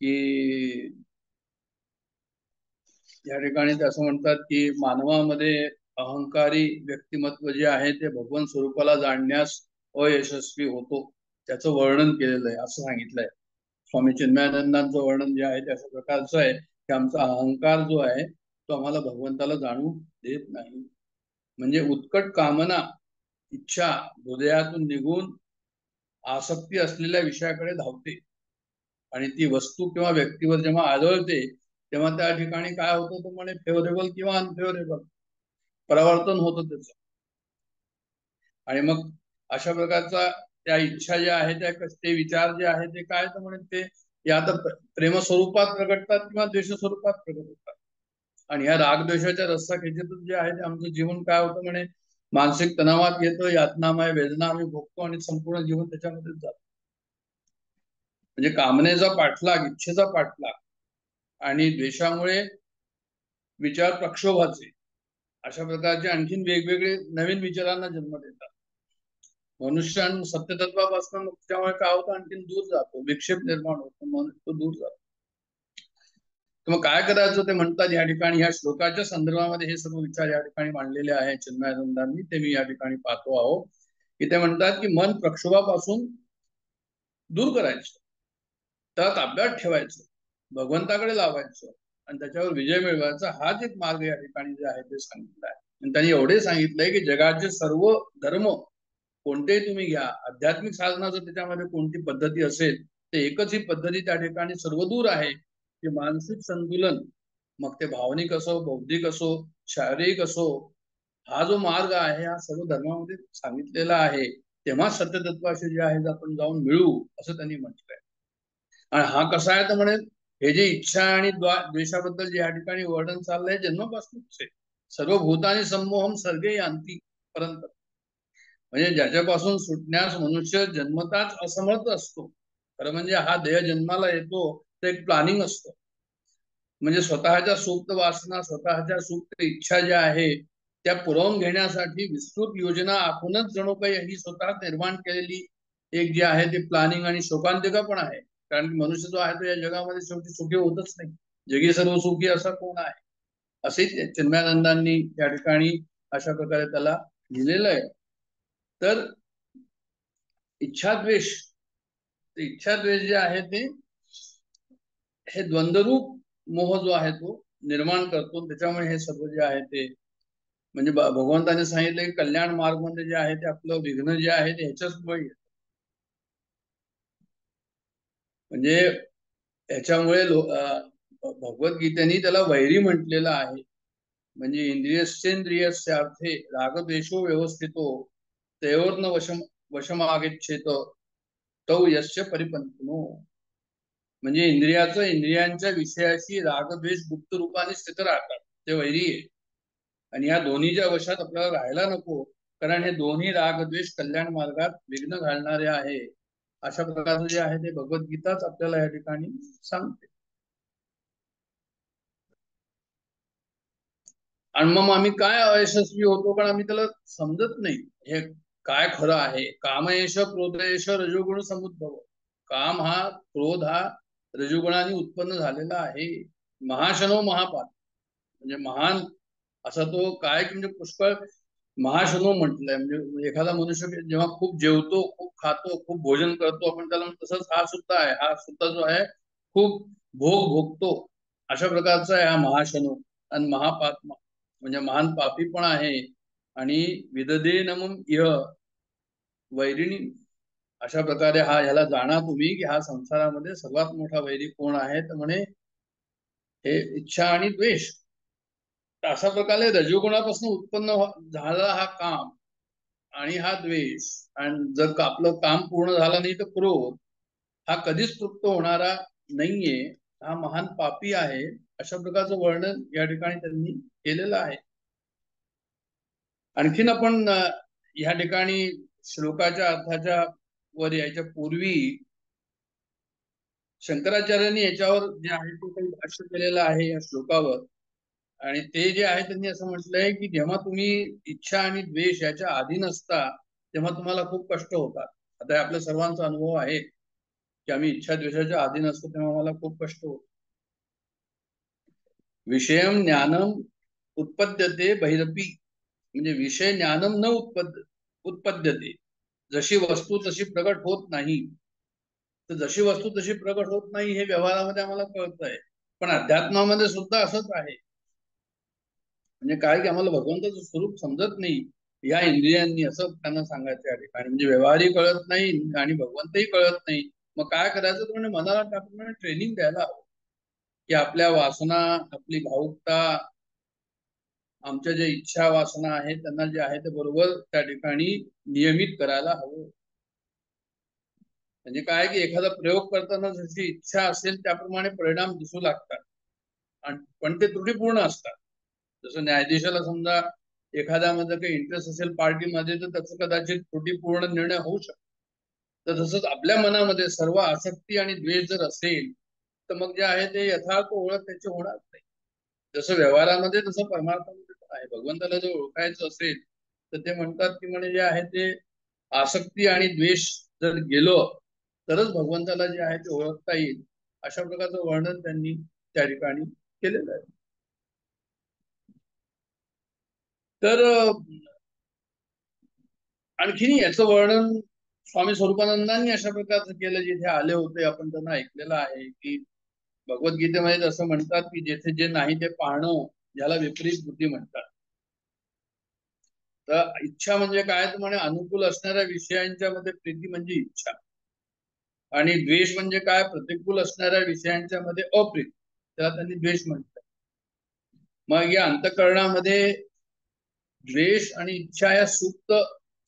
की या ठिकाणी ते असं म्हणतात की मानवामध्ये अहंकारी व्यक्तिमत्व जे आहे ते भगवान स्वरूपाला जाणण्यास अयशस्वी होतो, त्याचं वर्णन केलेलं आहे, असं सांगितलंय. स्वामी चिन्मयानंदांचं वर्णन जे आहे ते अशा प्रकारचं आहे की आमचा अहंकार जो आहे तो आम्हाला भगवंताला जाणू देत नाही. म्हणजे उत्कट कामना, इच्छा हृदयातून निघून आसक्ती असलेल्या विषयाकडे धावते, आणि ती वस्तू किंवा व्यक्तीवर जेव्हा आढळते तेव्हा त्या ठिकाणी काय होतं, तो म्हणे फेवरेबल किंवा अनफेवरेबल परावर्तन होतं त्याचं. आणि मग अशा प्रकारचा त्या इच्छा ज्या आहेत त्या ते विचार जे आहे ते काय, तर म्हणे ते या तर प्रेम स्वरूपात प्रगटतात किंवा द्वेष स्वरूपात प्रगट होतात. आणि ह्या रागद्वेषाच्या रस्साखेचीतच जे आहे ते आमचं जीवन काय होतं म्हणे, मानसिक तणावात येतं, यातनामय वेदना आम्ही भोगतो आणि संपूर्ण जीवन त्याच्यामध्येच जातो. म्हणजे कामनेचा पाठलाग, इच्छेचा पाठलाग आणि द्वेषामुळे विचार प्रक्षोभाचे, अशा प्रकारचे आणखीन वेगवेगळे नवीन विचारांना जन्म देतात. मनुष्य सत्यतत्वापासून त्यामुळे काय होतं, आणखीन दूर जातो, विक्षेप निर्माण होतो, म्हणून तो दूर जातो. तर मग काय करायचं ते म्हणतात या ठिकाणी, या श्लोकाच्या संदर्भामध्ये हे सर्व विचार या ठिकाणी मांडलेले आहे चिन्मयानंदांनी, ते मी या ठिकाणी पाहतो आहोत. की ते म्हणतात की मन प्रक्षोभापासून दूर करायचं, त्यात अभ्यास ठेवायचं, भगवंताकडे लावायचं आणि त्याच्यावर विजय मिळवायचा, हाच एक मार्ग या ठिकाणी जे आहे ते सांगितलं आहे. आणि त्यांनी एवढे सांगितलंय की जगाचे सर्व धर्म कोणतेही तुम्ही घ्या, आध्यात्मिक साधनाचं त्याच्यामध्ये कोणती पद्धती असेल ते एकच ही पद्धती त्या ठिकाणी सर्व दूर आहे, की मानसिक संतुलन, मग ते भावनिक असो, बौद्धिक असो, शारीरिक असो, हा जो मार्ग आहे हा सर्व धर्मामध्ये सांगितलेला आहे. तेव्हा सत्यतत्वाशी जे आहे आपण जाऊन मिळू, असं त्यांनी म्हटलंय. आणि हा कसा आहे तर म्हणे, हे जे इच्छा आणि द्वेषाबद्दल जे या ठिकाणी वर्णन चाललंय जन्मापासूनच आहे. सर्व भूतानी संमोहम सर्गे यांती पर्यंत, म्हणजे ज्याच्यापासून सुटण्यास मनुष्य जन्मताच असमर्थ असतो. खरं म्हणजे हा देह जन्माला येतो तर एक प्लॅनिंग असतं, म्हणजे स्वतःच्या सुप्त वासना, स्वतःच्या सुप्त इच्छा ज्या आहे त्या पुरवून घेण्यासाठी विस्तृत योजना आखूनच जणू काही ही स्वतः निर्माण केलेली एक जे आहे ते प्लॅनिंग आणि शोकांतिका पण आहे. कारण की मनुष्य जो आहे तो या जगामध्ये शेवटी सुखी होतच नाही, जगी सर्व सुखी असा कोण आहे, असेच चिन्मयानंदांनी या ठिकाणी अशा प्रकारे त्याला लिहिलेलं आहे. तर इच्छाद्वेष, इच्छाद्वेष जे आहे ते हे द्वंद्वरूप मोह जो आहे तो निर्माण करतो. त्याच्यामुळे हे सर्व जे आहे ते म्हणजे भगवंताने सांगितलं की कल्याण मार्ग मध्ये जे आहे ते आपलं विघ्न जे आहे ते ह्याच्याचमुळे येतं. म्हणजे ह्याच्यामुळे भगवद्गीतेने त्याला वैरी म्हटलेलं आहे. म्हणजे इंद्रियस्येंद्रियस्यार्थे रागद्वेषो व्यवस्थितो तयोर्न वशमागच्छेत तौ यस्य परिपंथनो. म्हणजे इंद्रियांच्या विषयाशी रागद्वेष गुप्त रूपाने स्थित राहतात, ते वैरी आहे. आणि या दोन्हीच्या वशात आपल्याला राहायला नको, कारण हे दोन्ही रागद्वेष कल्याण मार्गात विघ्न घालणारे आहे. अशा प्रकारचं जे आहे ते भगवद्गीताच आपल्याला या ठिकाणी सांगते. आणि मग आम्ही काय अयशस्वी होतो, कारण आम्ही त्याला समजत नाही हे काय खरं आहे. कामयश क्रोधयश रजोगुण समुद्भव. काम हा, क्रोध हा रजोगुणाने उत्पन्न झालेला आहे. महाशनो महापाप, म्हणजे महान असा तो काय म्हणजे पुष्कळ महाशनो म्हटलंय. म्हणजे एखादा मनुष्य जेव्हा खूप जेवतो, खूप खातो, खूप भोजन करतो आपण त्याला, तसंच हा सुद्धा आहे. हा सुद्धा जो आहे खूप भोग भोगतो, अशा प्रकारचा आहे हा महाशनो. आणि महापाप म्हणजे महान पापी पण आहे. आणि विददे नमम इह वैरिणी, अशा प्रकारे ह्याला जाणा तुम्ही की हा संसारामध्ये सर्वात मोठा वैरी कोण आहे, तर म्हणे हे इच्छा आणि द्वेष. अशा प्रकारे रजोगुणापासून उत्पन्न झाला हा काम आणि हा द्वेष. आणि जर आपलं काम पूर्ण झालं नाही तर क्रोध हा कधीच तृप्त होणारा नाहीये, हा महान पापी आहे. अशा प्रकारचं वर्णन या ठिकाणी त्यांनी केलेलं आहे. आणखीन आपण या ठिकाणी श्लोकाच्या अर्थाच्या वर यायच्या पूर्वी शंकराचार्यांनी याच्यावर जे आहे ते काही भाष्य केलेलं आहे या श्लोकावर. आणि ते जे आहे त्यांनी असं म्हटलंय की जेव्हा तुम्ही इच्छा आणि द्वेष याच्या अधीन असता तेव्हा तुम्हाला खूप कष्ट होतात. आता आपल्या सर्वांचा अनुभव आहे की आम्ही इच्छा द्वेषाच्या अधीन असतो तेव्हा मला खूप कष्ट होतो. विषयम ज्ञानम उत्पद्यते बहिरपी, म्हणजे विषय ज्ञानम न उत्पद्यते, जशी वस्तू तशी प्रकट होत नाही. तर जशी वस्तू तशी प्रकट होत नाही हे व्यवहारामध्ये आम्हाला कळत आहे, पण अध्यात्मामध्ये सुद्धा असंच आहे. म्हणजे काय की आम्हाला भगवंताचं स्वरूप समजत नाही या इंद्रियांनी, असं त्यांना सांगायचं या ठिकाणी. म्हणजे व्यवहारही कळत नाही आणि भगवंतही कळत नाही. मग काय करायचं, तर म्हणजे मनाला टाकून ट्रेनिंग द्यायला हवं की आपल्या वासना, आपली भावुकता, आमच्या ज्या इच्छा वासना आहेत त्यांना जे आहे ते बरोबर त्या ठिकाणी नियमित करायला हवं. म्हणजे काय की एखादा प्रयोग करताना जशी इच्छा असेल त्याप्रमाणे परिणाम दिसू लागतात, पण ते त्रुटीपूर्ण असतात. जसं न्यायाधीशाला समजा एखाद्यामध्ये काही इंटरेस्ट असेल पार्टीमध्ये, तर त्याचं कदाचित त्रुटीपूर्ण निर्णय होऊ शकतो. तर तसंच आपल्या मनामध्ये सर्व आसक्ती आणि द्वेष जर असेल तर मग जे आहे ते यथार्थ ओळख त्याची होणार नाही. जसं व्यवहारामध्ये तसं परमार्थामध्ये पण आहे. भगवंताला जर ओळखायचं असेल तर ते म्हणतात की म्हणजे जे आहे ते आसक्ती आणि द्वेष जर गेलो तरच भगवंताला जे आहे ते ओळखता येईल. अशा प्रकारचं वर्णन त्यांनी त्या ठिकाणी केलेलं आहे. तर आणखीन याचं वर्णन स्वामी स्वरूपानंदांनी अशा प्रकारचं केलं. जिथे आले होते आपण त्यांना ऐकलेलं आहे की भगवद्गीतेमध्ये असं म्हणतात की जेथे जे नाही ते पाहणं ज्याला विपरीत बुद्धी म्हणतात. तर इच्छा म्हणजे काय, तर म्हणे अनुकूल असणाऱ्या विषयांच्या मध्ये प्रीती म्हणजे इच्छा, आणि द्वेष म्हणजे काय, प्रतिकूल असणाऱ्या विषयांच्या मध्ये अप्रीती, त्याला त्यांनी द्वेष म्हणतात. मग या अंतःकरणामध्ये द्वेष आणि इच्छा या सुप्त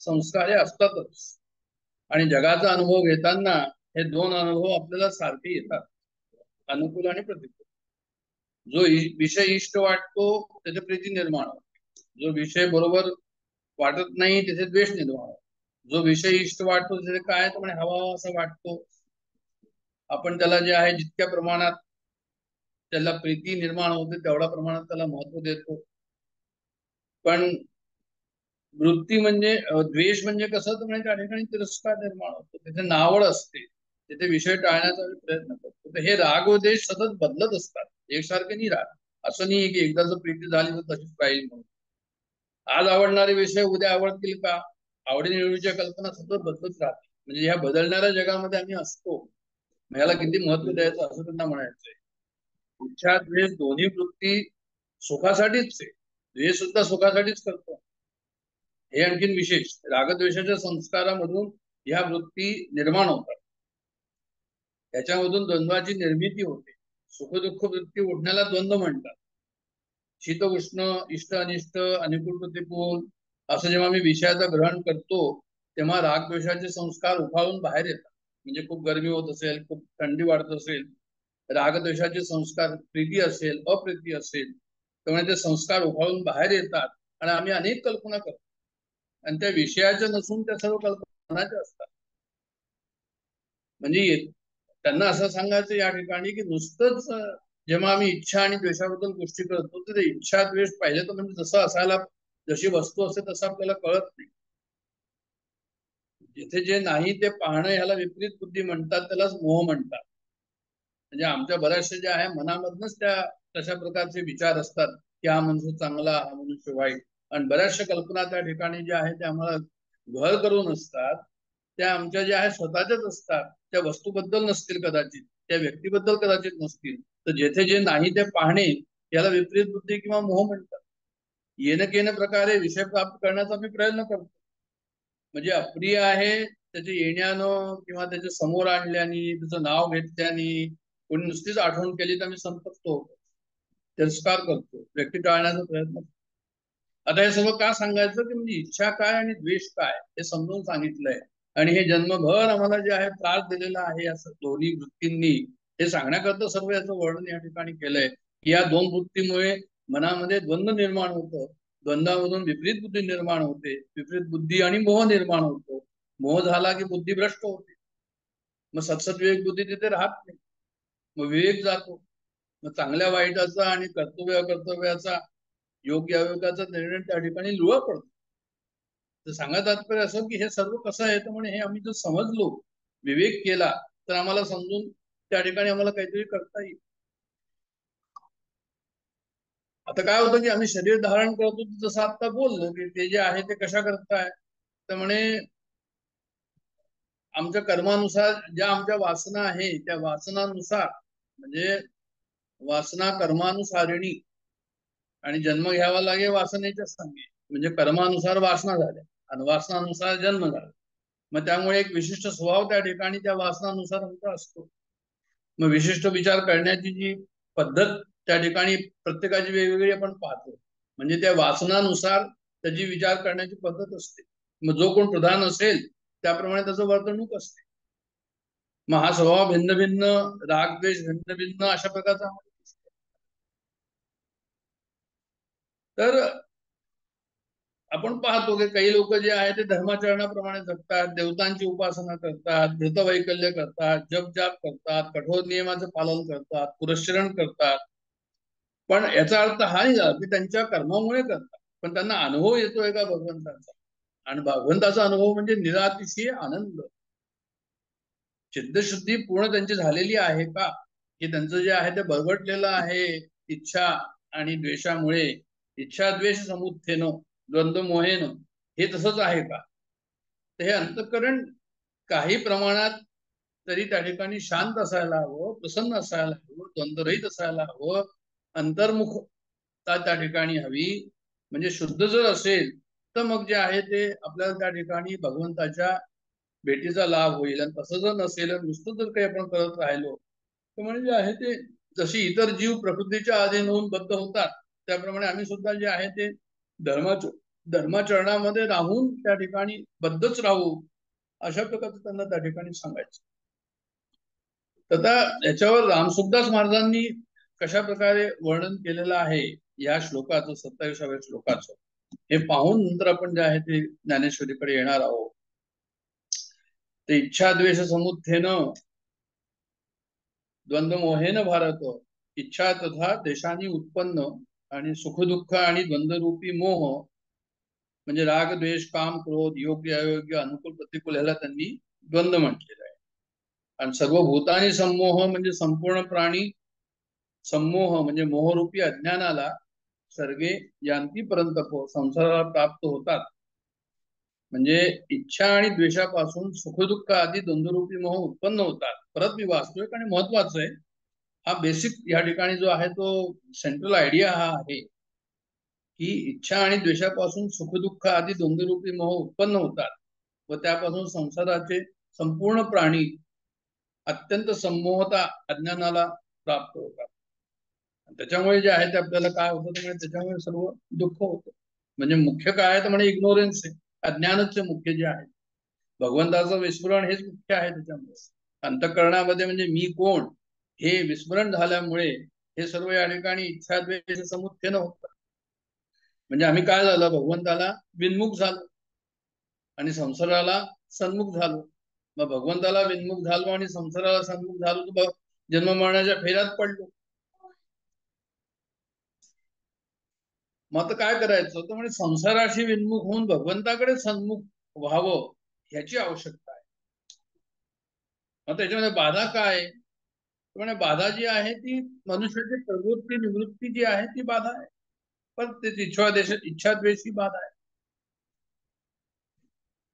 संस्कार हे असतातच. आणि जगाचा अनुभव घेताना हे दोन अनुभव आपल्याला सारखे येतात, अनुकूल आणि प्रतिकूल. जो विषय इष्ट वाटतो त्याचे प्रीती निर्माण होते, जो विषय बरोबर वाटत नाही तिथे द्वेष निर्माण होतो. जो विषय इष्ट वाटतो तिथे काय, तर म्हणजे हवा असं वाटतो, आपण त्याला जे आहे जितक्या प्रमाणात त्याला प्रीती निर्माण होते तेवढ्या प्रमाणात त्याला महत्व देतो. पण वृत्ती म्हणजे द्वेष म्हणजे कसं, तर म्हणजे त्या ठिकाणी तिरस्कार निर्माण होतो, तिथे नावड असते, तिथे विषय टाळण्याचा प्रयत्न करतो. तर हे राग व द्वेष सतत बदलत असतात, एकसारखे नाही राहत. असं नाही की एकदा जर प्रीती झाली तर तशीच राहील म्हणून. आज आवडणारे विषय उद्या आवडतील का, आवडीनिवडीच्या कल्पना सतत बदलत राहते. म्हणजे ह्या बदलणाऱ्या जगामध्ये आम्ही असतो, ह्याला किती महत्व द्यायचं असं त्यांना म्हणायचंय. इच्छा द्वेष दोन्ही वृत्ती सुखासाठीच आहे, द्वेष सुद्धा सुखासाठीच करतो. हे आणखीन विशेष, रागद्वेषाच्या संस्कारामधून ह्या वृत्ती निर्माण होतात, त्याच्यामधून द्वंद्वाची निर्मिती होते. सुख दुःख वृत्ती उठण्याला द्वंद्व म्हणतात. शीत उष्ण, इष्ट अनिष्ट, अनुकूल प्रतिकूल, असं जेव्हा मी विषयाचं ग्रहण करतो तेव्हा रागद्वेषाचे संस्कार उफाळून बाहेर येतात. म्हणजे खूप गरमी होत असेल, खूप थंडी वाढत असेल, रागद्वेषाचे संस्कार, प्रीती असेल अप्रीती असेल, त्यामुळे ते संस्कार उफाळून बाहेर येतात आणि आम्ही अनेक कल्पना करतो, आणि त्या विषयाच्या नसून त्या सर्व कल्पनाच्या असतात. म्हणजे त्यांना असं सांगायचं या ठिकाणी की नुसतंच जेव्हा आम्ही इच्छा आणि द्वेषाबद्दल गोष्टी करतो तर इच्छा द्वेष पाहिजे तर म्हणजे जसं असायला जशी वस्तू असते तसं आपल्याला कळत नाही. जिथे जे नाही ते पाहणं ह्याला विपरीत बुद्धी म्हणतात, त्यालाच मोह म्हणतात. म्हणजे आमच्या बऱ्याचशा ज्या आहे मनामधनच त्या तशा प्रकारचे विचार असतात की हा मनुष्य चांगला, हा मनुष्य वाईट, आणि बऱ्याचशा कल्पना त्या ठिकाणी ज्या आहेत त्या आम्हाला घर करून असतात, त्या आमच्या ज्या आहेत स्वतःच्याच असतात, त्या वस्तूबद्दल नसतील कदाचित, त्या व्यक्तीबद्दल कदाचित नसतील. तर जेथे जे नाही ते पाहणे याला विपरीत बुद्धी किंवा मोह म्हणतात. येणं केणं प्रकारे विषय प्राप्त करण्याचा मी प्रयत्न करतो. म्हणजे अप्रिय आहे त्याचे येण्यानं किंवा त्याच्या समोर आणल्याने, त्याचं नाव घेतल्याने, कोणी नुसतीच आठवण केली तर मी संतप्तो, तिरस्कार करतो, व्यक्ती टाळण्याचा प्रयत्न करतो. आता हे सगळं का सांगायचं की म्हणजे इच्छा काय आणि द्वेष काय हे समजून सांगितलंय, आणि हे जन्मभर आम्हाला जे आहे त्रास दिलेला आहे असं दोन्ही वृत्तींनी, हे सांगण्याकरता सर्व याचं वर्णन या ठिकाणी केलंय की या दोन वृत्तीमुळे मनामध्ये द्वंद्व निर्माण होतं, द्वंद्वामधून विपरीत बुद्धी निर्माण होते, विपरीत बुद्धी आणि मोह निर्माण होतो, मोह झाला की बुद्धी भ्रष्ट होते, मग सत्सद विवेक बुद्धी तिथे राहत नाही, मग विवेक जातो, मग चांगल्या वाईटाचा आणि कर्तव्य अकर्तव्याचा, योग्य अयोग्याचा निर्णय त्या ठिकाणी लुळा पडतो. तर सांगा तात्पर्य असं की हे सर्व कसं आहे, तर म्हणे हे आम्ही जर समजलो, विवेक केला, तर आम्हाला समजून त्या ठिकाणी आम्हाला काहीतरी करता येईल. आता काय होतं की आम्ही शरीर धारण करतो, जसं आता बोललो की ते जे आहे ते कशा करताय, तर म्हणे आमच्या कर्मानुसार ज्या आमच्या वासना आहे त्या वासनानुसार, म्हणजे वासना कर्मानुसारिणी, आणि जन्म घ्यावा लागे वासनेच्या संगे, म्हणजे कर्मानुसार वासना झाल्या आणि वासनानुसार जन्म झाला, मग त्यामुळे एक विशिष्ट स्वभाव त्या ठिकाणी त्या वासनानुसार आमचा असतो. मग विशिष्ट विचार करण्याची जी पद्धत त्या ठिकाणी प्रत्येकाची वेगवेगळी आपण पाहतो, म्हणजे त्या वासनानुसार त्याची विचार करण्याची पद्धत असते. मग जो कोण प्रधान असेल त्याप्रमाणे त्याचं वर्तणूक असते. मग हा स्वभाव भिन्न भिन्न, राग द्वेष भिन्न भिन्न अशा प्रकारचा दिसतो. तर आपण पाहतो की काही लोक जे आहे ते धर्माचरणाप्रमाणे जगतात, देवतांची उपासना करतात, धृतवैकल्य करतात, जप जाप करतात, कठोर नियमाचं पालन करतात, पुरस्चरण करतात, पण याचा अर्थ हा नाही झाला की त्यांच्या कर्मामुळे करतात, पण त्यांना अनुभव येतोय का भगवंताचा, आणि भगवंताचा अनुभव म्हणजे निरातिशय आनंद, चित्तशुद्धी पूर्ण त्यांची झालेली आहे का, की त्यांचं जे आहे ते बरबटलेलं आहे इच्छा आणि द्वेषामुळे, इच्छा द्वेष समुत्थेनं द्वंद्व मोहेनं, हे तसंच आहे का. तर हे अंतःकरण काही प्रमाणात तरी त्या ठिकाणी शांत असायला हवं, प्रसन्न असायला हवं, द्वंद्वरहित असायला हवं, अंतर्मुखता त्या ठिकाणी हवी. म्हणजे शुद्ध जर असेल तर मग जे आहे ते आपल्याला त्या ठिकाणी भगवंताच्या भेटीचा लाभ होईल, आणि तसं जर नसेल, नुसतं जर काही आपण करत राहिलो तर म्हणजे आहे ते जशी इतर जीव प्रकृतीच्या अधीन होऊन बद्ध होतात, त्याप्रमाणे आम्ही सुद्धा जे आहे ते धर्माचरणामध्ये राहून त्या ठिकाणी बद्धच राहू, अशा प्रकारचं त्यांना त्या ठिकाणी सांगायचं. आता याच्यावर रामसुखदास महाराजांनी कशा प्रकारे वर्णन केलेलं आहे या श्लोकाचं, 27व्या श्लोकाचं, हे पाहून नंतर आपण जे आहे ते ज्ञानेश्वरीकडे येणार आहोत. ते इच्छा द्वेष समुत्थेनं द्वंद्व मोहेन भारत, इच्छा तथा देशानी उत्पन्न, आणि सुखदुःख आणि द्वंद्वरूपी मोह, म्हणजे राग द्वेष काम क्रोध, योग्य अयोग्य, अनुकूल प्रतिकूल, ह्याला त्यांनी द्वंद्व म्हटलेलं आहे. आणि सर्व भूतानी सम्मोह, म्हणजे संपूर्ण प्राणी सम्मोह म्हणजे मोहरूपी अज्ञानाला, सर्गे यांती पर्यंत संसाराला प्राप्त होतात, म्हणजे इच्छा आणि द्वेषापासून सुखदुःख आदी द्वंद्वरूपी मोह उत्पन्न होतात. परत मी वाचतोय आणि महत्वाचं आहे, हा बेसिक या ठिकाणी जो आहे तो सेंट्रल आयडिया हा आहे की इच्छा आणि द्वेषापासून सुखदुःख आदी द्वंद्वरूपी मोह उत्पन्न होतात व त्यापासून संसाराचे संपूर्ण प्राणी अत्यंत संमोहता अज्ञानाला प्राप्त होतात. त्याच्यामुळे जे आहे ते आपल्याला काय होतं, त्याच्यामुळे सर्व दुःख होतं. म्हणजे मुख्य काय आहे तर म्हणजे इग्नोरन्स आहे, अज्ञानच मुख्य जे आहे, भगवंताचं विस्मरण हेच मुख्य आहे. त्याच्यामुळे अंतःकरणामध्ये म्हणजे मी कोण हे विस्मरण झाल्यामुळे हे सर्व या ठिकाणी इच्छा द्वेष समुत्थेनं होतं. म्हणजे आम्ही काय झालं, भगवंताला विन्मुख झालो आणि संसाराला सन्मुख झालो. मग भगवंताला विन्मुख झालो आणि संसाराला सन्मुख झालो तर जन्म मरणाच्या फेऱ्यात पडलो. मग आता काय करायचं तर म्हणजे संसाराशी विन्मुख होऊन भगवंताकडे सन्मुख व्हावं ह्याची आवश्यकता आहे. मग त्याच्यामध्ये बाधा काय? म्हणजे बाधा जी आहे ती मनुष्याची प्रवृत्ती निवृत्ती जी आहे ती बाधा आहे. पण ते इच्छाद्वेष ही बाधा आहे.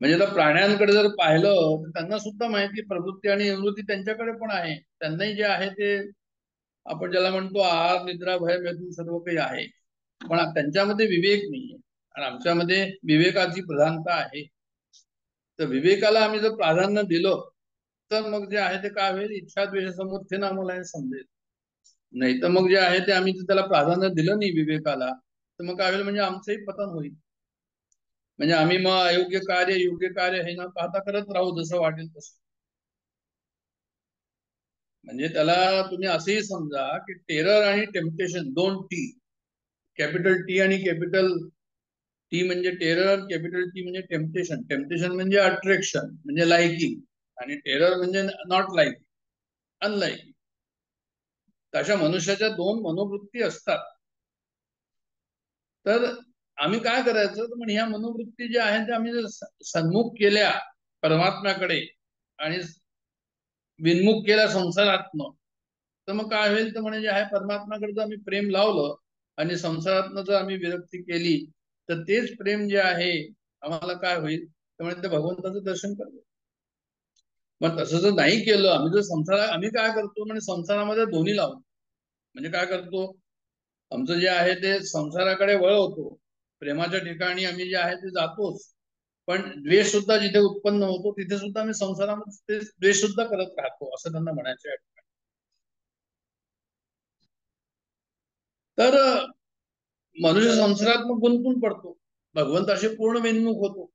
म्हणजे आता प्राण्यांकडे जर पाहिलं तर त्यांना सुद्धा माहिती प्रवृत्ती आणि निवृत्ती त्यांच्याकडे पण आहे. त्यांनाही जे आहे ते आपण ज्याला म्हणतो आहार निद्रा भय मैथून सर्व काही आहे, पण त्यांच्यामध्ये विवेक नाहीये आणि आमच्यामध्ये विवेकाची प्रधानता आहे. तर विवेकाला आम्ही जर प्राधान्य दिलं तर मग जे आहे ते काय होईल, इच्छा द्वेष समुत्थेनं आम्हाला हे समजेल. नाही तर मग जे आहे ते आम्ही त्याला प्राधान्य दिलं नाही विवेकाला तर मग काय होईल, म्हणजे आमचंही पतन होईल. म्हणजे आम्ही मग अयोग्य कार्य योग्य कार्य हे न पाहता करत राहू जसं वाटेल तसं. म्हणजे त्याला तुम्ही असेही समजा की टेरर आणि टेम्पटेशन, दोन टी, कॅपिटल टी आणि कॅपिटल टी म्हणजे टेरर, कॅपिटल टी म्हणजे टेम्पटेशन. टेम्पटेशन म्हणजे अट्रॅक्शन म्हणजे लाइकिंग आणि टेरर म्हणजे नॉट लाइकिंग, अनलाइकिंग. तशा मनुष्याच्या दोन मनोवृत्ती असतात. तर आम्ही काय करायचं तर म्हणजे ह्या मनोवृत्ती ज्या आहेत त्या आम्ही जर सन्मुख केल्या परमात्म्याकडे आणि विन्मुख केल्या संसारातनं तर मग काय होईल तर म्हणजे जे आहे परमात्म्याकडे जर आम्ही प्रेम लावलं आणि संसारातनं जर आम्ही विरक्ती केली तर तेच प्रेम जे आहे आम्हाला काय होईल तर म्हणजे ते भगवंताचं दर्शन करतो. मग तसं जर नाही केलं आम्ही जर आम्ही काय करतो म्हणजे संसारामध्ये दोन्ही लावतो. म्हणजे काय करतो, आमचं जे आहे ते संसाराकडे वळवतो, प्रेमाच्या ठिकाणी आम्ही जे आहे ते जातोच, पण द्वेष सुद्धा जिथे उत्पन्न होतो तिथे सुद्धा आम्ही संसारामध्ये द्वेष सुद्धा करत राहतो असं त्यांना म्हणायचं आहे. तर मनुष्य संसारात मग गुंतून पडतो, भगवंताशी पूर्ण विन्मुख होतो,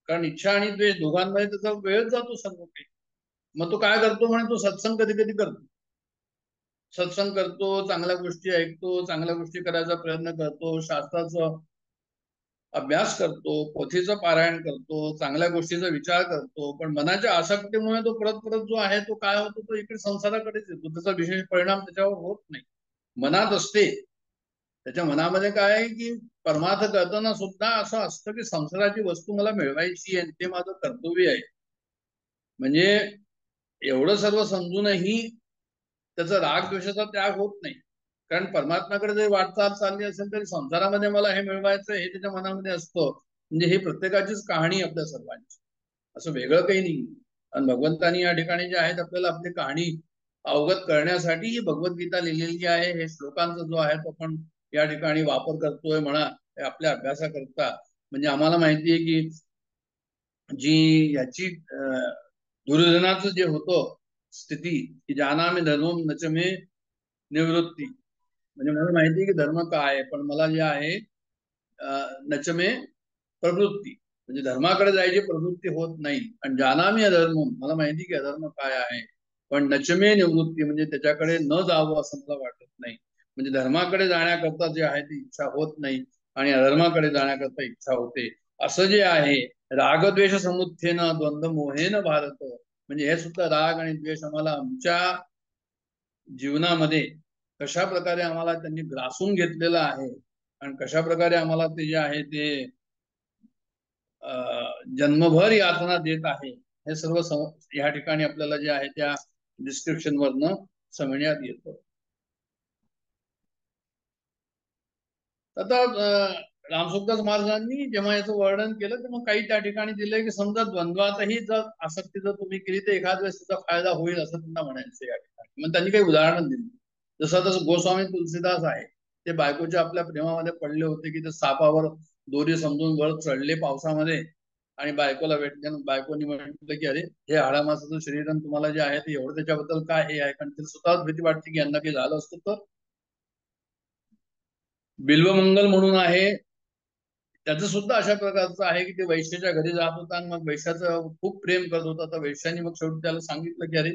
कारण इच्छा आणि द्वेष दोघांमध्ये त्याचा वेळ जातो सर्व काही. मग तो काय करतो म्हणे, तो सत्संग कधी कधी करतो, सत्संग करतो, चांगल्या गोष्टी ऐकतो, चांगल्या गोष्टी करायचा प्रयत्न करतो, शास्त्राचं अभ्यास करतो, पोथीचं पारायण करतो, चांगल्या गोष्टीचा विचार करतो, पण मनाच्या आसक्तीमुळे तो परत परत जो आहे तो काय होतो, तो इकडे संसाराकडेच येतो. त्याचा विशेष परिणाम त्याच्यावर होत नाही, मनात असते. त्याच्या मनामध्ये काय आहे की परमार्थ करताना सुद्धा असं असतं की संसाराची वस्तू मला मिळवायची आहे, ते माझं कर्तव्य आहे. म्हणजे एवढं सर्व समजूनही त्याचा राग द्वेषाचा त्याग होत नाही, कारण परमात्म्याकडे जरी वाटचाल चालली असेल तरी संसारामध्ये मला हे मिळवायचं हे त्याच्या मनामध्ये असतं. म्हणजे ही प्रत्येकाचीच कहाणी आपल्या सर्वांची, असं वेगळं काही नाही. आणि भगवंतानी या ठिकाणी जे आहेत आपल्याला आपली कहाणी अवगत करण्यासाठी ही भगवद्गीता लिहिलेली आहे. हे श्लोकांचा जो आहे तो आपण या ठिकाणी वापर करतोय म्हणा आपल्या अभ्यासाकरता. म्हणजे आम्हाला माहिती आहे की जी याची दुर्योधनाचं जे होतं स्थिती की जानामि धर्मम नचमे निवृत्ती, म्हणजे मला माहिती आहे की धर्म काय आहे पण मला जे आहे नचमे प्रवृत्ती, म्हणजे धर्माकडे जायची प्रवृत्ती होत नाही. आणि जानामि अधर्मम, मला माहिती की अधर्म काय आहे पण नचमे निवृत्ती म्हणजे त्याच्याकडे न जावं असं मला वाटत नाही. म्हणजे धर्माकडे जाण्याकरता जे आहे ती इच्छा होत नाही आणि अधर्माकडे जाण्याकरता इच्छा होते. असं जे आहे रागद्वेष समुत्थेन द्वंद्व मोहेन भारत, म्हणजे हे सुद्धा राग आणि द्वेष आम्हाला आमच्या जीवनामध्ये कशा प्रकारे आम्हाला त्यांनी ग्रासून घेतलेलं आहे आणि कशा प्रकारे आम्हाला ते जे आहे ते जन्मभर यातना देत आहे, हे सर्व या ठिकाणी आपल्याला जे आहे त्या डिस्क्रिप्शन वरनं समजण्यात येतं. आता रामसुखदास महाराजांनी जेव्हा याचं वर्णन केलं तेव्हा काही त्या ठिकाणी दिलंय की समजा द्वंद्वातही जर आसक्ती जर तुम्ही केली तर एखाद वेळेस त्याचा फायदा होईल असं त्यांना म्हणायचं या ठिकाणी. मग त्यांनी काही उदाहरण दिली, जसं गोस्वामी तुलसीदास आहे, ते बायकोच्या आपल्या प्रेमामध्ये पडले होते की ते सापावर दोरी समजून वर चढले पावसामध्ये आणि बायकोला भेटले, बायकोनी म्हटलं की अरे हे हाडामासाचं शरीर तुम्हाला जे आहे ते एवढं त्याच्याबद्दल काय हे आहे, कारण तिला स्वतःच भीती वाटते की यांना काही झालं असतं तर. बिल्वमंगल म्हणून आहे, त्याचं सुद्धा अशा प्रकारचं आहे की ते वैश्याच्या घरी जात होता आणि मग वैश्याचं खूप प्रेम करत होता. तर वैश्याने मग शेवटी त्याला सांगितलं की अरे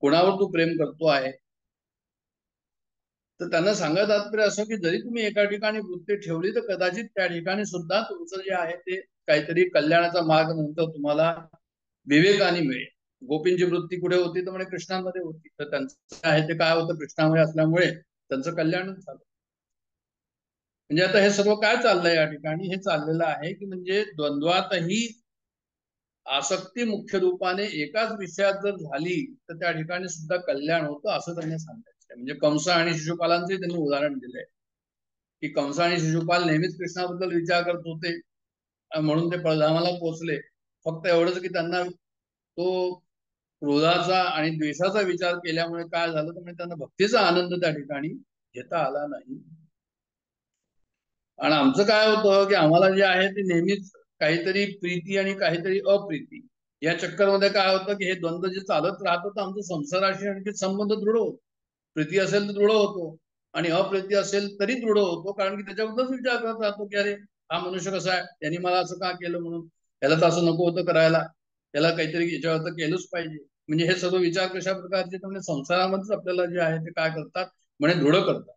कोणावर तू प्रेम करतो आहे. तर त्यांना सांगत तात्पर्य असं की जरी तुम्ही एका ठिकाणी वृत्ती ठेवली तर कदाचित त्या ठिकाणी सुद्धा तुमचं जे आहे ते काहीतरी कल्याणाचा मार्ग नंतर तुम्हाला विवेकाने मिळेल. गोपींची वृत्ती कुठे होती तर म्हणजे कृष्णामध्ये होती, तर त्यांचं आहे ते काय होतं कृष्णामध्ये असल्यामुळे त्यांचं कल्याणच झालं. म्हणजे आता हे सर्व काय चाललंय या ठिकाणी? हे चाललेलं आहे की म्हणजे द्वंद्वातही आसक्ती मुख्य रूपाने एकाच विषयात जर झाली तर त्या ठिकाणी सुद्धा कल्याण होतं असं त्यांनी सांगायचं. म्हणजे कंस आणि शिशुपालांचे त्यांनी उदाहरण दिलंय की कंस आणि शिशुपाल नेहमीच कृष्णाबद्दल विचार करत होते म्हणून ते पळधामाला पोहोचले. फक्त एवढंच की त्यांना तो क्रोधाचा आणि द्वेषाचा विचार केल्यामुळे काय झालं तर म्हणजे त्यांना भक्तीचा आनंद त्या ठिकाणी घेता आला नाही. आणि आमचं काय होतं की आम्हाला जे आहे ते नेहमीच काहीतरी प्रीती आणि काहीतरी अप्रीती या चक्करमध्ये काय होतं की हे द्वंद्व जे चालत राहतं तर आमचं संसाराशी आणखी संबंध दृढ होतो. प्रीती असेल तर दृढ होतो आणि अप्रीती असेल तरी दृढ होतो, कारण की त्याच्याबद्दलच विचार करत राहतो की अरे हा मनुष्य कसा आहे, त्यांनी मला असं का केलं, म्हणून त्याला तर असं नको होतं करायला, त्याला काहीतरी याच्यावर तर केलंच पाहिजे. म्हणजे हे सर्व विचार कशा प्रकारचे म्हणजे संसारामध्येच आपल्याला जे आहे ते काय करतात म्हणजे दृढ करतात.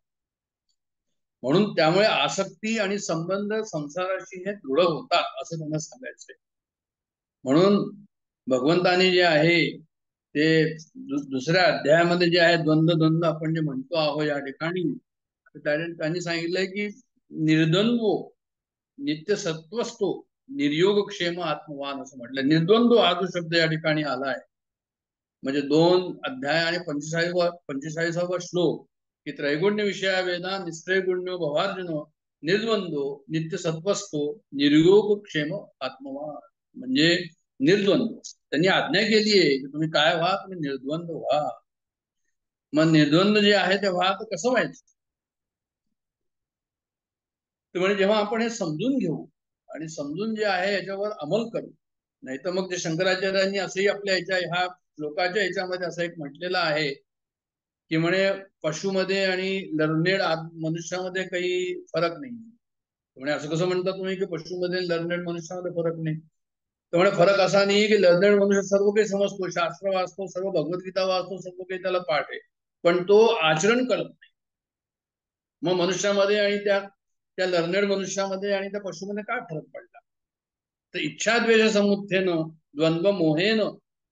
म्हणून त्यामुळे आसक्ती आणि संबंध संसाराशी हे दृढ होतात असं त्यांना सांगायचंय. म्हणून भगवंतानी जे आहे ते दुसऱ्या अध्यायामध्ये जे आहे द्वंद्व आपण जे म्हणतो आहोत या ठिकाणी, त्यांनी सांगितलंय की निर्द्वंद्व नित्य सत्वस्तो निर्योग क्षेम आत्मवान असं म्हटलं. निर्द्वंद्व हा जो शब्द या ठिकाणी आलाय म्हणजे 2 अध्याय आणि 45वा श्लोक की त्रैगुण्य विषया वेदा निस्त्रैगुण्यो भवार्जुनो निर्द्वंद्व नित्य सत्वस्तो निर्योग क्षेम आत्मवान. म्हणजे निर्द्वंद्व त्यांनी आज्ञा केली आहे की तुम्ही काय व्हा, तुम्ही निर्द्वंद्व व्हा. मग निर्द्वंद्व जे आहे ते व्हा तर कसं व्हायचं? तर म्हणजे जेव्हा आपण हे समजून घेऊ आणि समजून जे आहे याच्यावर अंमल करू, नाही तर मग ते शंकराचार्यांनी असंही आपल्या ह्या श्लोकाच्या ह्याच्यामध्ये असं एक म्हटलेलं आहे की म्हणे पशुमध्ये आणि लर्नेड मनुष्यामध्ये काही फरक नाही. म्हणजे असं कसं म्हणता तुम्ही की पशुमध्ये लर्नेड मनुष्यामध्ये फरक नाही? त्यामुळे फरक असा नाही की लर्नेड मनुष्य सर्व काही समजतो, शास्त्र वाचतो, सर्व भगवद्गीता वाचतो, सर्व काही त्याला पाठ आहे, पण तो आचरण करत नाही. मग मनुष्यामध्ये आणि त्या लर्नेड मनुष्यामध्ये आणि त्या पशुमध्ये काय फरक पडला? तर इच्छा द्वेष समुत्थेनं द्वंद्व मोहेन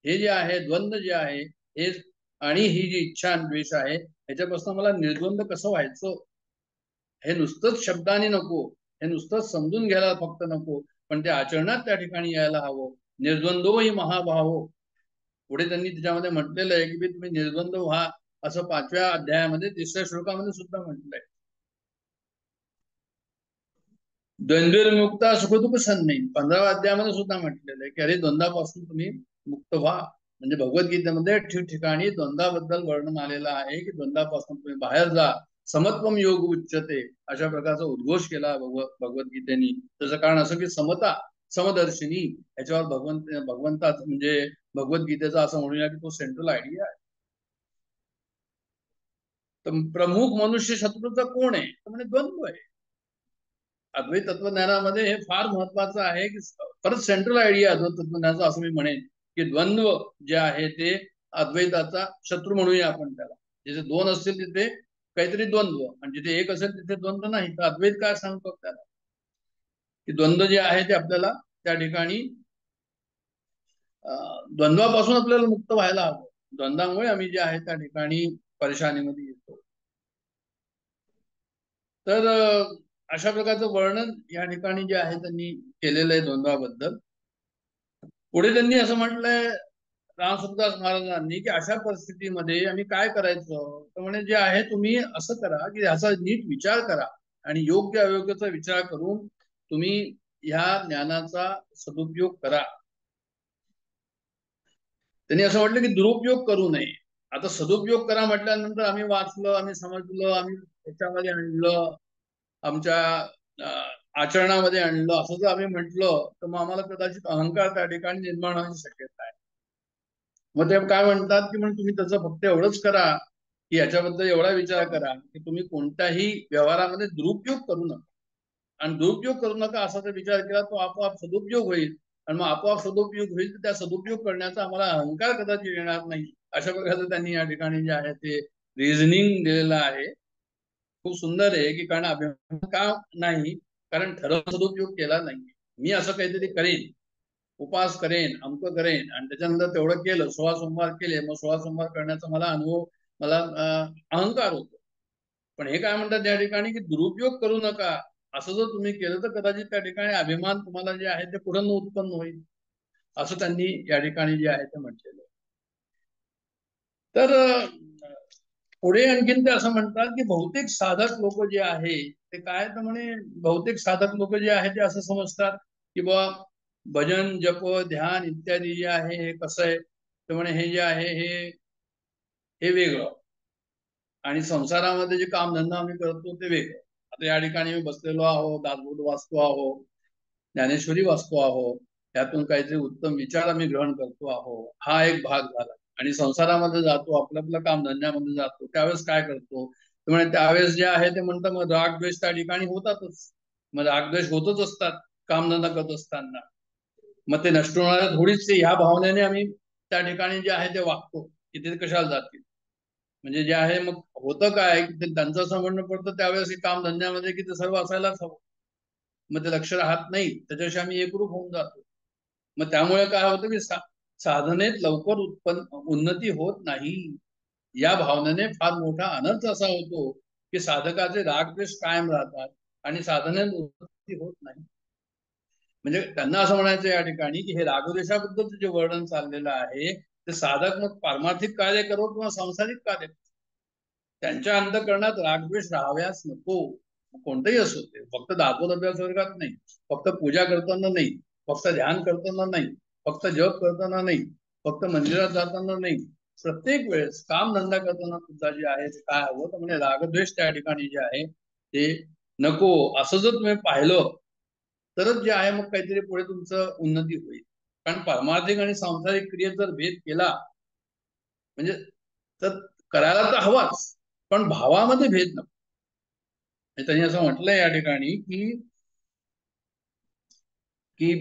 हे जे आहे द्वंद्व जे आहे हे आणि ही जी इच्छा आणि द्वेष आहे ह्याच्यापासून मला निर्द्वंद्व कसं व्हायचं, हे नुसतंच शब्दाने नको, हे नुसतंच समजून घ्यायला फक्त नको, पण ते आचरणात त्या ठिकाणी यायला हवं. निर्द्वंद्व ही महाभाव. पुढे त्यांनी त्याच्यामध्ये म्हटलेलं आहे की तुम्ही निर्द्वंद्व व्हा असं 5व्या अध्यायामध्ये 3ऱ्या श्लोकामध्ये सुद्धा म्हटलंय. द्वंद्वमुक्ता सुखदुःख सन्नी 15व्या अध्यायामध्ये सुद्धा म्हटलेलं आहे की अरे द्वंद्वापासून तुम्ही मुक्त व्हा. म्हणजे भगवद्गीतेमध्ये ठिकठिकाणी द्वंद्वाबद्दल वर्णन आलेलं आहे की द्वंद्वापासून तुम्ही बाहेर जा. समत्वम योग उच्चते अशा प्रकारचा उद्घोष केला भगवद्गीतेने. त्याचं कारण असं की समता समदर्शिनी याच्यावर भगवंता म्हणजे भगवद्गीतेचा असं म्हणूया की तो सेंट्रल आयडिया आहे. तर प्रमुख मनुष्य शत्रूचा कोण आहे तर म्हणजे द्वंद्व आहे. अद्वैत तत्वज्ञानामध्ये हे फार महत्वाचं आहे की परत सेंट्रल आयडिया अद्वैत तत्वज्ञानाचा असं मी म्हणेन की द्वंद्व जे आहे ते अद्वैताचा शत्रू म्हणूया आपण त्याला. जिथे 2 असतील तिथे काहीतरी द्वंद्व आणि जिथे 1 असेल तिथे द्वंद्व नाही. तर अद्वैत काय सांगतो त्याला की द्वंद्व जे आहे ते आपल्याला त्या ठिकाणी द्वंद्वापासून आपल्याला मुक्त व्हायला हवं. द्वंद्वामुळे आम्ही जे आहे त्या ठिकाणी परेशानीमध्ये येतो. तर अशा प्रकारचं वर्णन या ठिकाणी जे आहे त्यांनी केलेलं आहे द्वंद्वाबद्दल. पुढे त्यांनी असं म्हटलंय रामसुखदास महाराजांनी की अशा परिस्थितीमध्ये आम्ही काय करायचं तर म्हणजे जे आहे तुम्ही असं करा की ह्याचा नीट विचार करा आणि योग्य अयोग्याचा विचार करून तुम्ही ह्या ज्ञानाचा सदुपयोग करा. त्यांनी असं म्हटलं की दुरुपयोग करू नये. आता सदुपयोग करा म्हटल्यानंतर आम्ही वाचलं, आम्ही समजलं, आम्ही त्याच्यामध्ये आणलं, आमच्या आचरणामध्ये आणलं असं जर आम्ही म्हटलं तर मग आम्हाला कदाचित अहंकार त्या ठिकाणी निर्माण होण्याची शक्यता आहे. मग ते काय म्हणतात की म्हणजे तुम्ही त्याचं फक्त एवढंच करा की याच्याबद्दल एवढा विचार करा की तुम्ही कोणत्याही व्यवहारामध्ये दुरुपयोग करू नका. आणि दुरुपयोग करू नका असा जर विचार केला तो आपोआप सदुपयोग होईल आणि मग आपोआप सदुपयोग होईल तर त्या सदुपयोग करण्याचा आम्हाला अहंकार कदाचित येणार नाही. अशा प्रकारचं त्यांनी या ठिकाणी जे आहे ते रिझनिंग दिलेलं आहे. खूप सुंदर आहे की कारण अभिमान का नाही, कारण ठरवून सदुपयोग केला नाही. मी असं काहीतरी करेन, उपास करेन, अमकं करेन आणि त्याच्यानंतर तेवढं केलं, 16 सोमवार केले, मग 16 सोमवार करण्याचा मला अनुभव, मला अहंकार होतो. पण हे काय म्हणतात त्या ठिकाणी की दुरुपयोग करू नका. असं जर तुम्ही केलं तर कदाचित त्या ठिकाणी अभिमान तुम्हाला जे आहे ते पुढे न उत्पन्न होईल, असं त्यांनी या ठिकाणी जे आहे ते म्हटलेलं आहे. तर पुढे आणखीन ते असं म्हणतात की बहुतेक साधक लोक जे आहे ते काय, तर म्हणे बहुतेक साधक लोक जे आहे ते असं समजतात की बाबा भजन जप ध्यान इत्यादी जे आहे हे कसं आहे, तर म्हणे हे जे आहे हे वेगळं, आणि संसारामध्ये जे कामधंदा आम्ही करतो ते वेगळं. आता या ठिकाणी मी बसलेलो आहो, दासबोध वाचतो आहो, ज्ञानेश्वरी वाचतो आहो, त्यातून काहीतरी उत्तम विचार आम्ही ग्रहण करतो आहो, हा एक भाग झाला. आणि संसारामध्ये जातो, आपल्या आपल्या कामधंद्यामध्ये जातो, त्यावेळेस काय करतो, त्यामुळे त्यावेळेस जे आहे ते म्हणतात मग राग द्वेष त्या ठिकाणी होतातच. मग राग द्वेष होतच असतात कामधंदा करत असताना. मग ते नष्ट होणाऱ्या थोडीच ह्या भावनेने आम्ही त्या ठिकाणी जे आहे ते वागतो, की ते कशाला जातील. म्हणजे जे आहे मग होतं काय की ते त्यांचं असं म्हणणं पडतं त्यावेळेस कामधंद्यामध्ये की ते सर्व असायलाच हवं, मग ते लक्ष राहत नाही, त्याच्याशी आम्ही एकरूप होऊन जातो. मग त्यामुळे काय होतं की साधनेत लवकर उन्नती होत नाही. या भावनेने फार मोठा अनर्थ असा होतो की साधकाचे रागद्वेष कायम राहतात आणि साधनेत उन्नती होत नाही. म्हणजे त्यांना असं म्हणायचं या ठिकाणी की हे रागद्वेषाबद्दलचं जे वर्णन चाललेलं आहे ते साधक मग पारमार्थिक कार्य करो किंवा सांसारिक कार्य, त्यांच्या अंतःकरणात रागद्वेष राहाव्यास नको. कोणतंही असो ते, फक्त दासबोध अभ्यास वर्गात नाही, फक्त पूजा करताना नाही, फक्त ध्यान करताना नाही, फक्त जप करताना नाही, फक्त मंदिरात जाताना नाही, प्रत्येक वेळेस काम धंदा करताना सुद्धा जे आहे ते काय हवं तर म्हणजे रागद्वेष त्या ठिकाणी जे आहे ते नको. असं जर तुम्ही पाहिलं तरच जे आहे मग काहीतरी पुढे तुमचं उन्नती होईल. कारण पारमार्थिक आणि सांसारिक क्रियेत जर भेद केला म्हणजे तर करायला तर हवाच, पण भावामध्ये भेद नको. त्यांनी असं म्हटलंय या ठिकाणी की की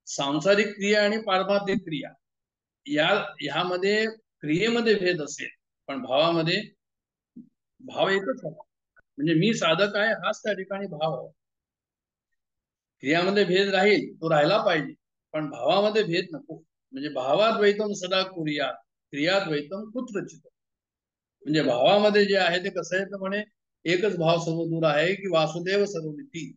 सांसारिक क्रिया आणि पारमार्थिक क्रिया ह्यामध्ये क्रियेमध्ये भेद असेल पण भावामध्ये भाव एकच हवा. म्हणजे मी साधक आहे हाच त्या ठिकाणी भाव हवा. क्रियामध्ये भेद राहील, तो राहिला पाहिजे, पण भावामध्ये भेद नको. म्हणजे भावाद्वैतम सदा कुर्यात क्रियाद्वैतम कुत्रचित. म्हणजे भावामध्ये जे आहे ते कसं आहे तर म्हणे एकच भाव सर्व दूर आहे की वासुदेव सर्वमिती.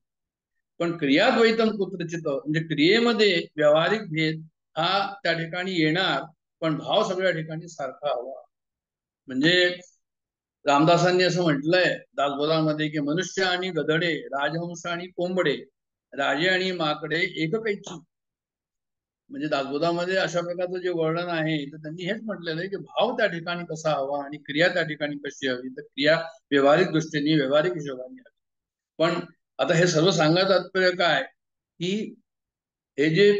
पण क्रियाद्वैतम कुत्रचित म्हणजे क्रियेमध्ये व्यावहारिक भेद हा त्या ठिकाणी येणार, पण भाव सगळ्या ठिकाणी सारखा हवा. म्हणजे रामदासांनी असं म्हटलंय दासबोधामध्ये की मनुष्य आणि गधडे, राजहंस आणि कोंबडे, राजे आणि माकडे एक कैची. म्हणजे दासबोधामध्ये अशा प्रकारचं जे वर्णन आहे तर त्यांनी हेच म्हटलेलं आहे की भाव त्या ठिकाणी कसा हवा आणि क्रिया त्या ठिकाणी कशी हवी. तर क्रिया व्यावहारिक दृष्टीने व्यावहारिक हिशोबाने हवी. पण आता हे सर्व सांगायचं तात्पर्य काय की हे जे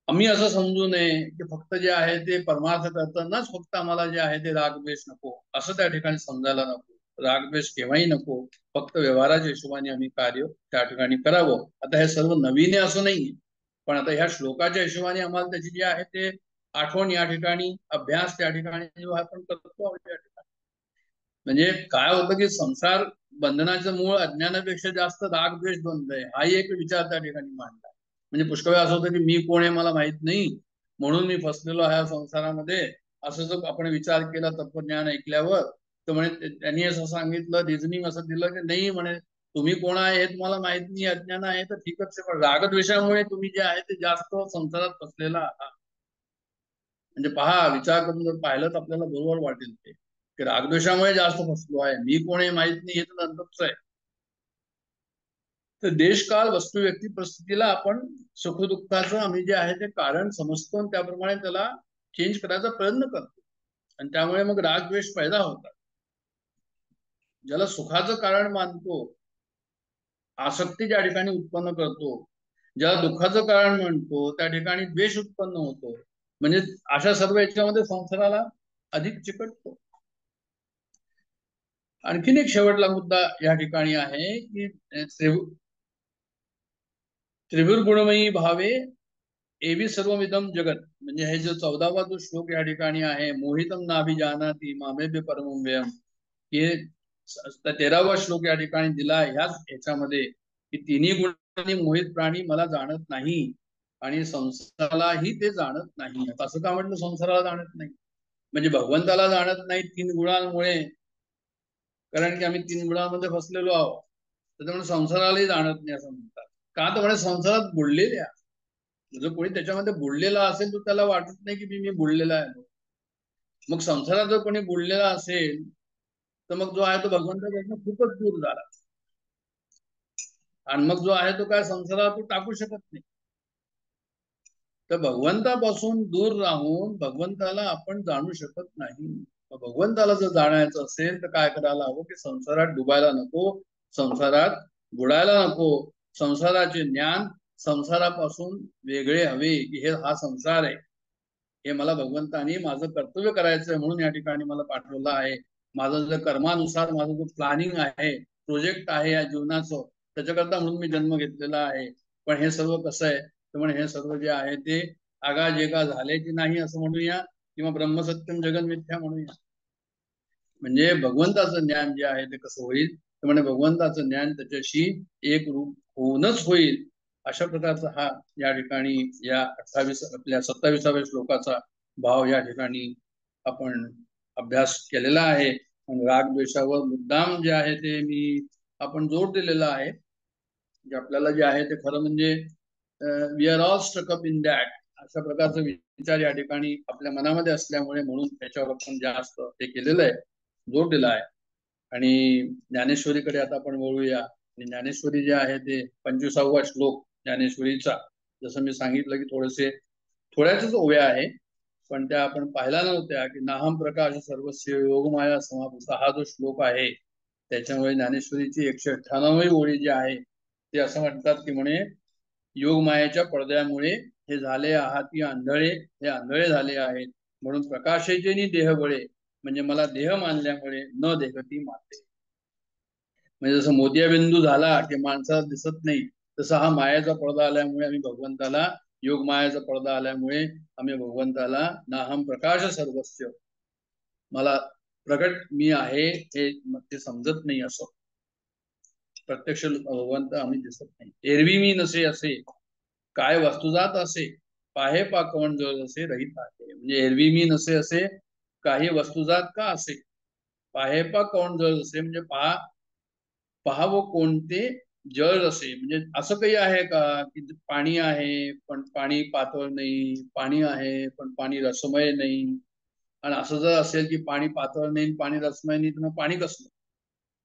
आम्ही असं समजू नये की फक्त जे आहे ते परमार्थ करतानाच फक्त आम्हाला जे आहे ते रागद्वेष नको, असं त्या ठिकाणी समजायला नको. रागद्वेष केव्हाही नको, फक्त व्यवहाराच्या हिशोबाने आम्ही कार्य त्या ठिकाणी करावं. आता हे सर्व नवीन आहे असं नाही, पण आता ह्या श्लोकाच्या हिशोबाने आम्हाला त्याची जे आहे ते आठवण या ठिकाणी अभ्यास त्या ठिकाणी जो आपण करतो या ठिकाणी. म्हणजे काय होतं की संसार बंधनाचं मूळ अज्ञानापेक्षा जास्त रागद्वेष द्वंद्व आहे, हाही एक विचार त्या ठिकाणी मांडला. म्हणजे पुष्कळ असं होतं की मी कोण आहे मला माहित नाही म्हणून मी फसलेलो आहे संसारामध्ये, असं जर आपण विचार केला तत्वज्ञान ऐकल्यावर तर म्हणे त्यांनी असं सांगितलं रिझनिंग असं दिलं की नाही म्हणे तुम्ही कोण आहे हे तुम्हाला माहित नाही, अज्ञान आहे तर ठीकच आहे, पण रागद्वेषामुळे तुम्ही जे आहे ते जास्त संसारात फसलेला आहात. म्हणजे पहा विचार करून जर पाहिलं तर आपल्याला बरोबर वाटेल ते की रागद्वेषामुळे जास्त फसलो आहे, मी कोण आहे माहित नाही हे तर नंतरच आहे. तर देशकाल वस्तू व्यक्ती परिस्थितीला आपण सुखदुःखाचं आम्ही जे आहे ते कारण समजतो आणि त्याप्रमाणे त्याला चेंज करायचा प्रयत्न करतो आणि त्यामुळे मग रागद्वेष पैदा होतात. ज्याला सुखाचं कारण मानतो आसक्ती ज्या ठिकाणी उत्पन्न करतो, ज्याला दुःखाचं कारण म्हणतो त्या ठिकाणी द्वेष उत्पन्न होतो. म्हणजे अशा सर्व याच्यामध्ये संसाराला अधिक चिकटतो. आणखीन एक शेवटला मुद्दा या ठिकाणी आहे की त्रिभुर्गुणमयी भावे एवी सर्वमिदम जगत. म्हणजे हे जो 14वा जो श्लोक या ठिकाणी आहे मोहितम नाभिजानाति मामेभ्य परमं व्ययम, हे 13वा श्लोक या ठिकाणी दिला ह्याच्यामध्ये की तिन्ही गुणांनी मोहित प्राणी मला जाणत नाही आणि संसारालाही ते जाणत नाही. असं का म्हटलं संसाराला जाणत नाही, म्हणजे भगवंताला जाणत नाही 3 गुणांमुळे, कारण की आम्ही 3 गुणांमध्ये फसलेलो आहोत. त्याच्यामुळे संसारालाही जाणत नाही असं म्हणतात. का तर म्हणे संसारात बुडलेले आहे. जर कोणी त्याच्यामध्ये बुडलेला असेल तर त्याला वाटत नाही की मी बुडलेला आहे. मग संसारात जर कोणी बुडलेला असेल तर मग जो आहे तो भगवंतापासून खूपच दूर झाला. आणि मग जो आहे तो काय संसारात तो टाकू शकत नाही. तर भगवंतापासून दूर राहून भगवंताला आपण जाणू शकत नाही. भगवंताला जर जाणायचं असेल तर काय करायला हवं की संसारात डुबायला नको, संसारात बुडायला नको. संसाराचे ज्ञान संसारापासून वेगळे हवे की हा संसार आहे, हे मला भगवंतानी माझं कर्तव्य करायचंय म्हणून या ठिकाणी मला पाठवलं आहे. माझं जर कर्मानुसार माझं जो प्लॅनिंग आहे, प्रोजेक्ट आहे या जीवनाचं, त्याच्याकरता म्हणून मी जन्म घेतलेला आहे. पण हे सर्व कसं आहे तर म्हणजे हे सर्व जे आहे ते आगाजेगा झाले की नाही असं म्हणूया, किंवा ब्रह्मसत्यम जगन मिथ्या म्हणूया. म्हणजे भगवंताचं ज्ञान जे आहे ते कसं होईल तर म्हणजे भगवंताचं ज्ञान त्याच्याशी एक रूप होऊनच होईल. अशा प्रकारचा हा या ठिकाणी या 27व्या श्लोकाचा भाव या ठिकाणी आपण अभ्यास केलेला आहे. आणि राग द्वेषावर मुद्दाम जे आहे ते आपण जोर दिलेला आहे. म्हणजे आपल्याला जे आहे ते खरं म्हणजे we are all stuck up in that अशा प्रकारचा विचार या ठिकाणी आपल्या मनामध्ये असल्यामुळे म्हणून त्याच्यावर आपण जास्त हे केलेलं आहे, जोर दिला आहे. आणि ज्ञानेश्वरीकडे आता आपण वळूया. आणि ज्ञानेश्वरी जे आहे ते 25वा श्लोक ज्ञानेश्वरीचा, जसं मी सांगितलं की थोड्याच ओव्या आहे, पण त्या आपण पाहिला नव्हत्या की नाहम प्रकाश सर्वस्व योगमाया समापुष्ट हा जो श्लोक आहे त्याच्यामुळे ज्ञानेश्वरीची 198वी ओळी जी आहे ते असं म्हणतात की म्हणे योगमायेच्या पडद्यामुळे हे झाले आहात की आंधळे, हे आंधळे झाले आहेत म्हणून प्रकाशाचे नि देह बळे, म्हणजे मला देह मानल्यामुळे न देहती मानते. म्हणजे जसं मोतियाबिंदू झाला की माणसाला दिसत नाही, तसा हा मायाचा पडदा आल्यामुळे आम्ही भगवंताला, योग मायाचा पडदा आल्यामुळे आम्ही भगवंताला नाहम प्रकाश सर्वस्व, मला प्रगट मी आहे हे ते समजत नाही. असं प्रत्यक्ष भगवंत आम्ही दिसत नाही. एरवी मी नसे असे काय वस्तुजात असे, पाहे पा कवण जळ असे रहित आहे. म्हणजे एरवी मी नसे असे काही वस्तुजात का असे, पाहे पा कवण जळ असे म्हणजे पहावं कोणते जळ असे. म्हणजे असं काही आहे का की पाणी आहे पण पाणी पातळ नाही, पाणी आहे पण पाणी रसमय नाही. आणि असं जर असेल की पाणी पातळ नाही पाणी रसमय नाही तर मग पाणी कसलं.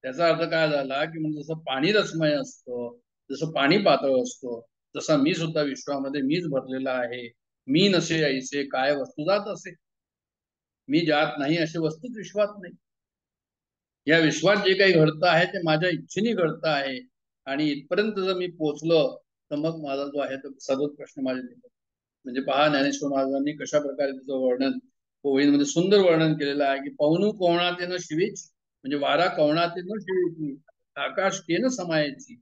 त्याचा अर्थ काय झाला की म्हणजे जसं पाणी रसमय असतं, जसं पाणी पातळ असतं, तसा मी सुद्धा विश्वामध्ये मीच भरलेला आहे. मी नसे ऐसे काय वस्तुजात असे, मी ज्यात नाही अशी वस्तूच विश्वात नाही. या विश्वात जे काही घडतं आहे ते माझ्या इच्छेने घडतं आहे. आणि इथपर्यंत जर मी पोचलो तर मग माझा जो आहे तो सर्वच प्रश्न माझे निघतो. म्हणजे पहा ज्ञानेश्वर महाराजांनी कशा प्रकारे त्याचं वर्णन ओळींमध्ये सुंदर वर्णन केलेलं आहे की पवनू कोवणाते न शिवीच, म्हणजे वारा कवणाते न शिवीची, आकाश केन समायची,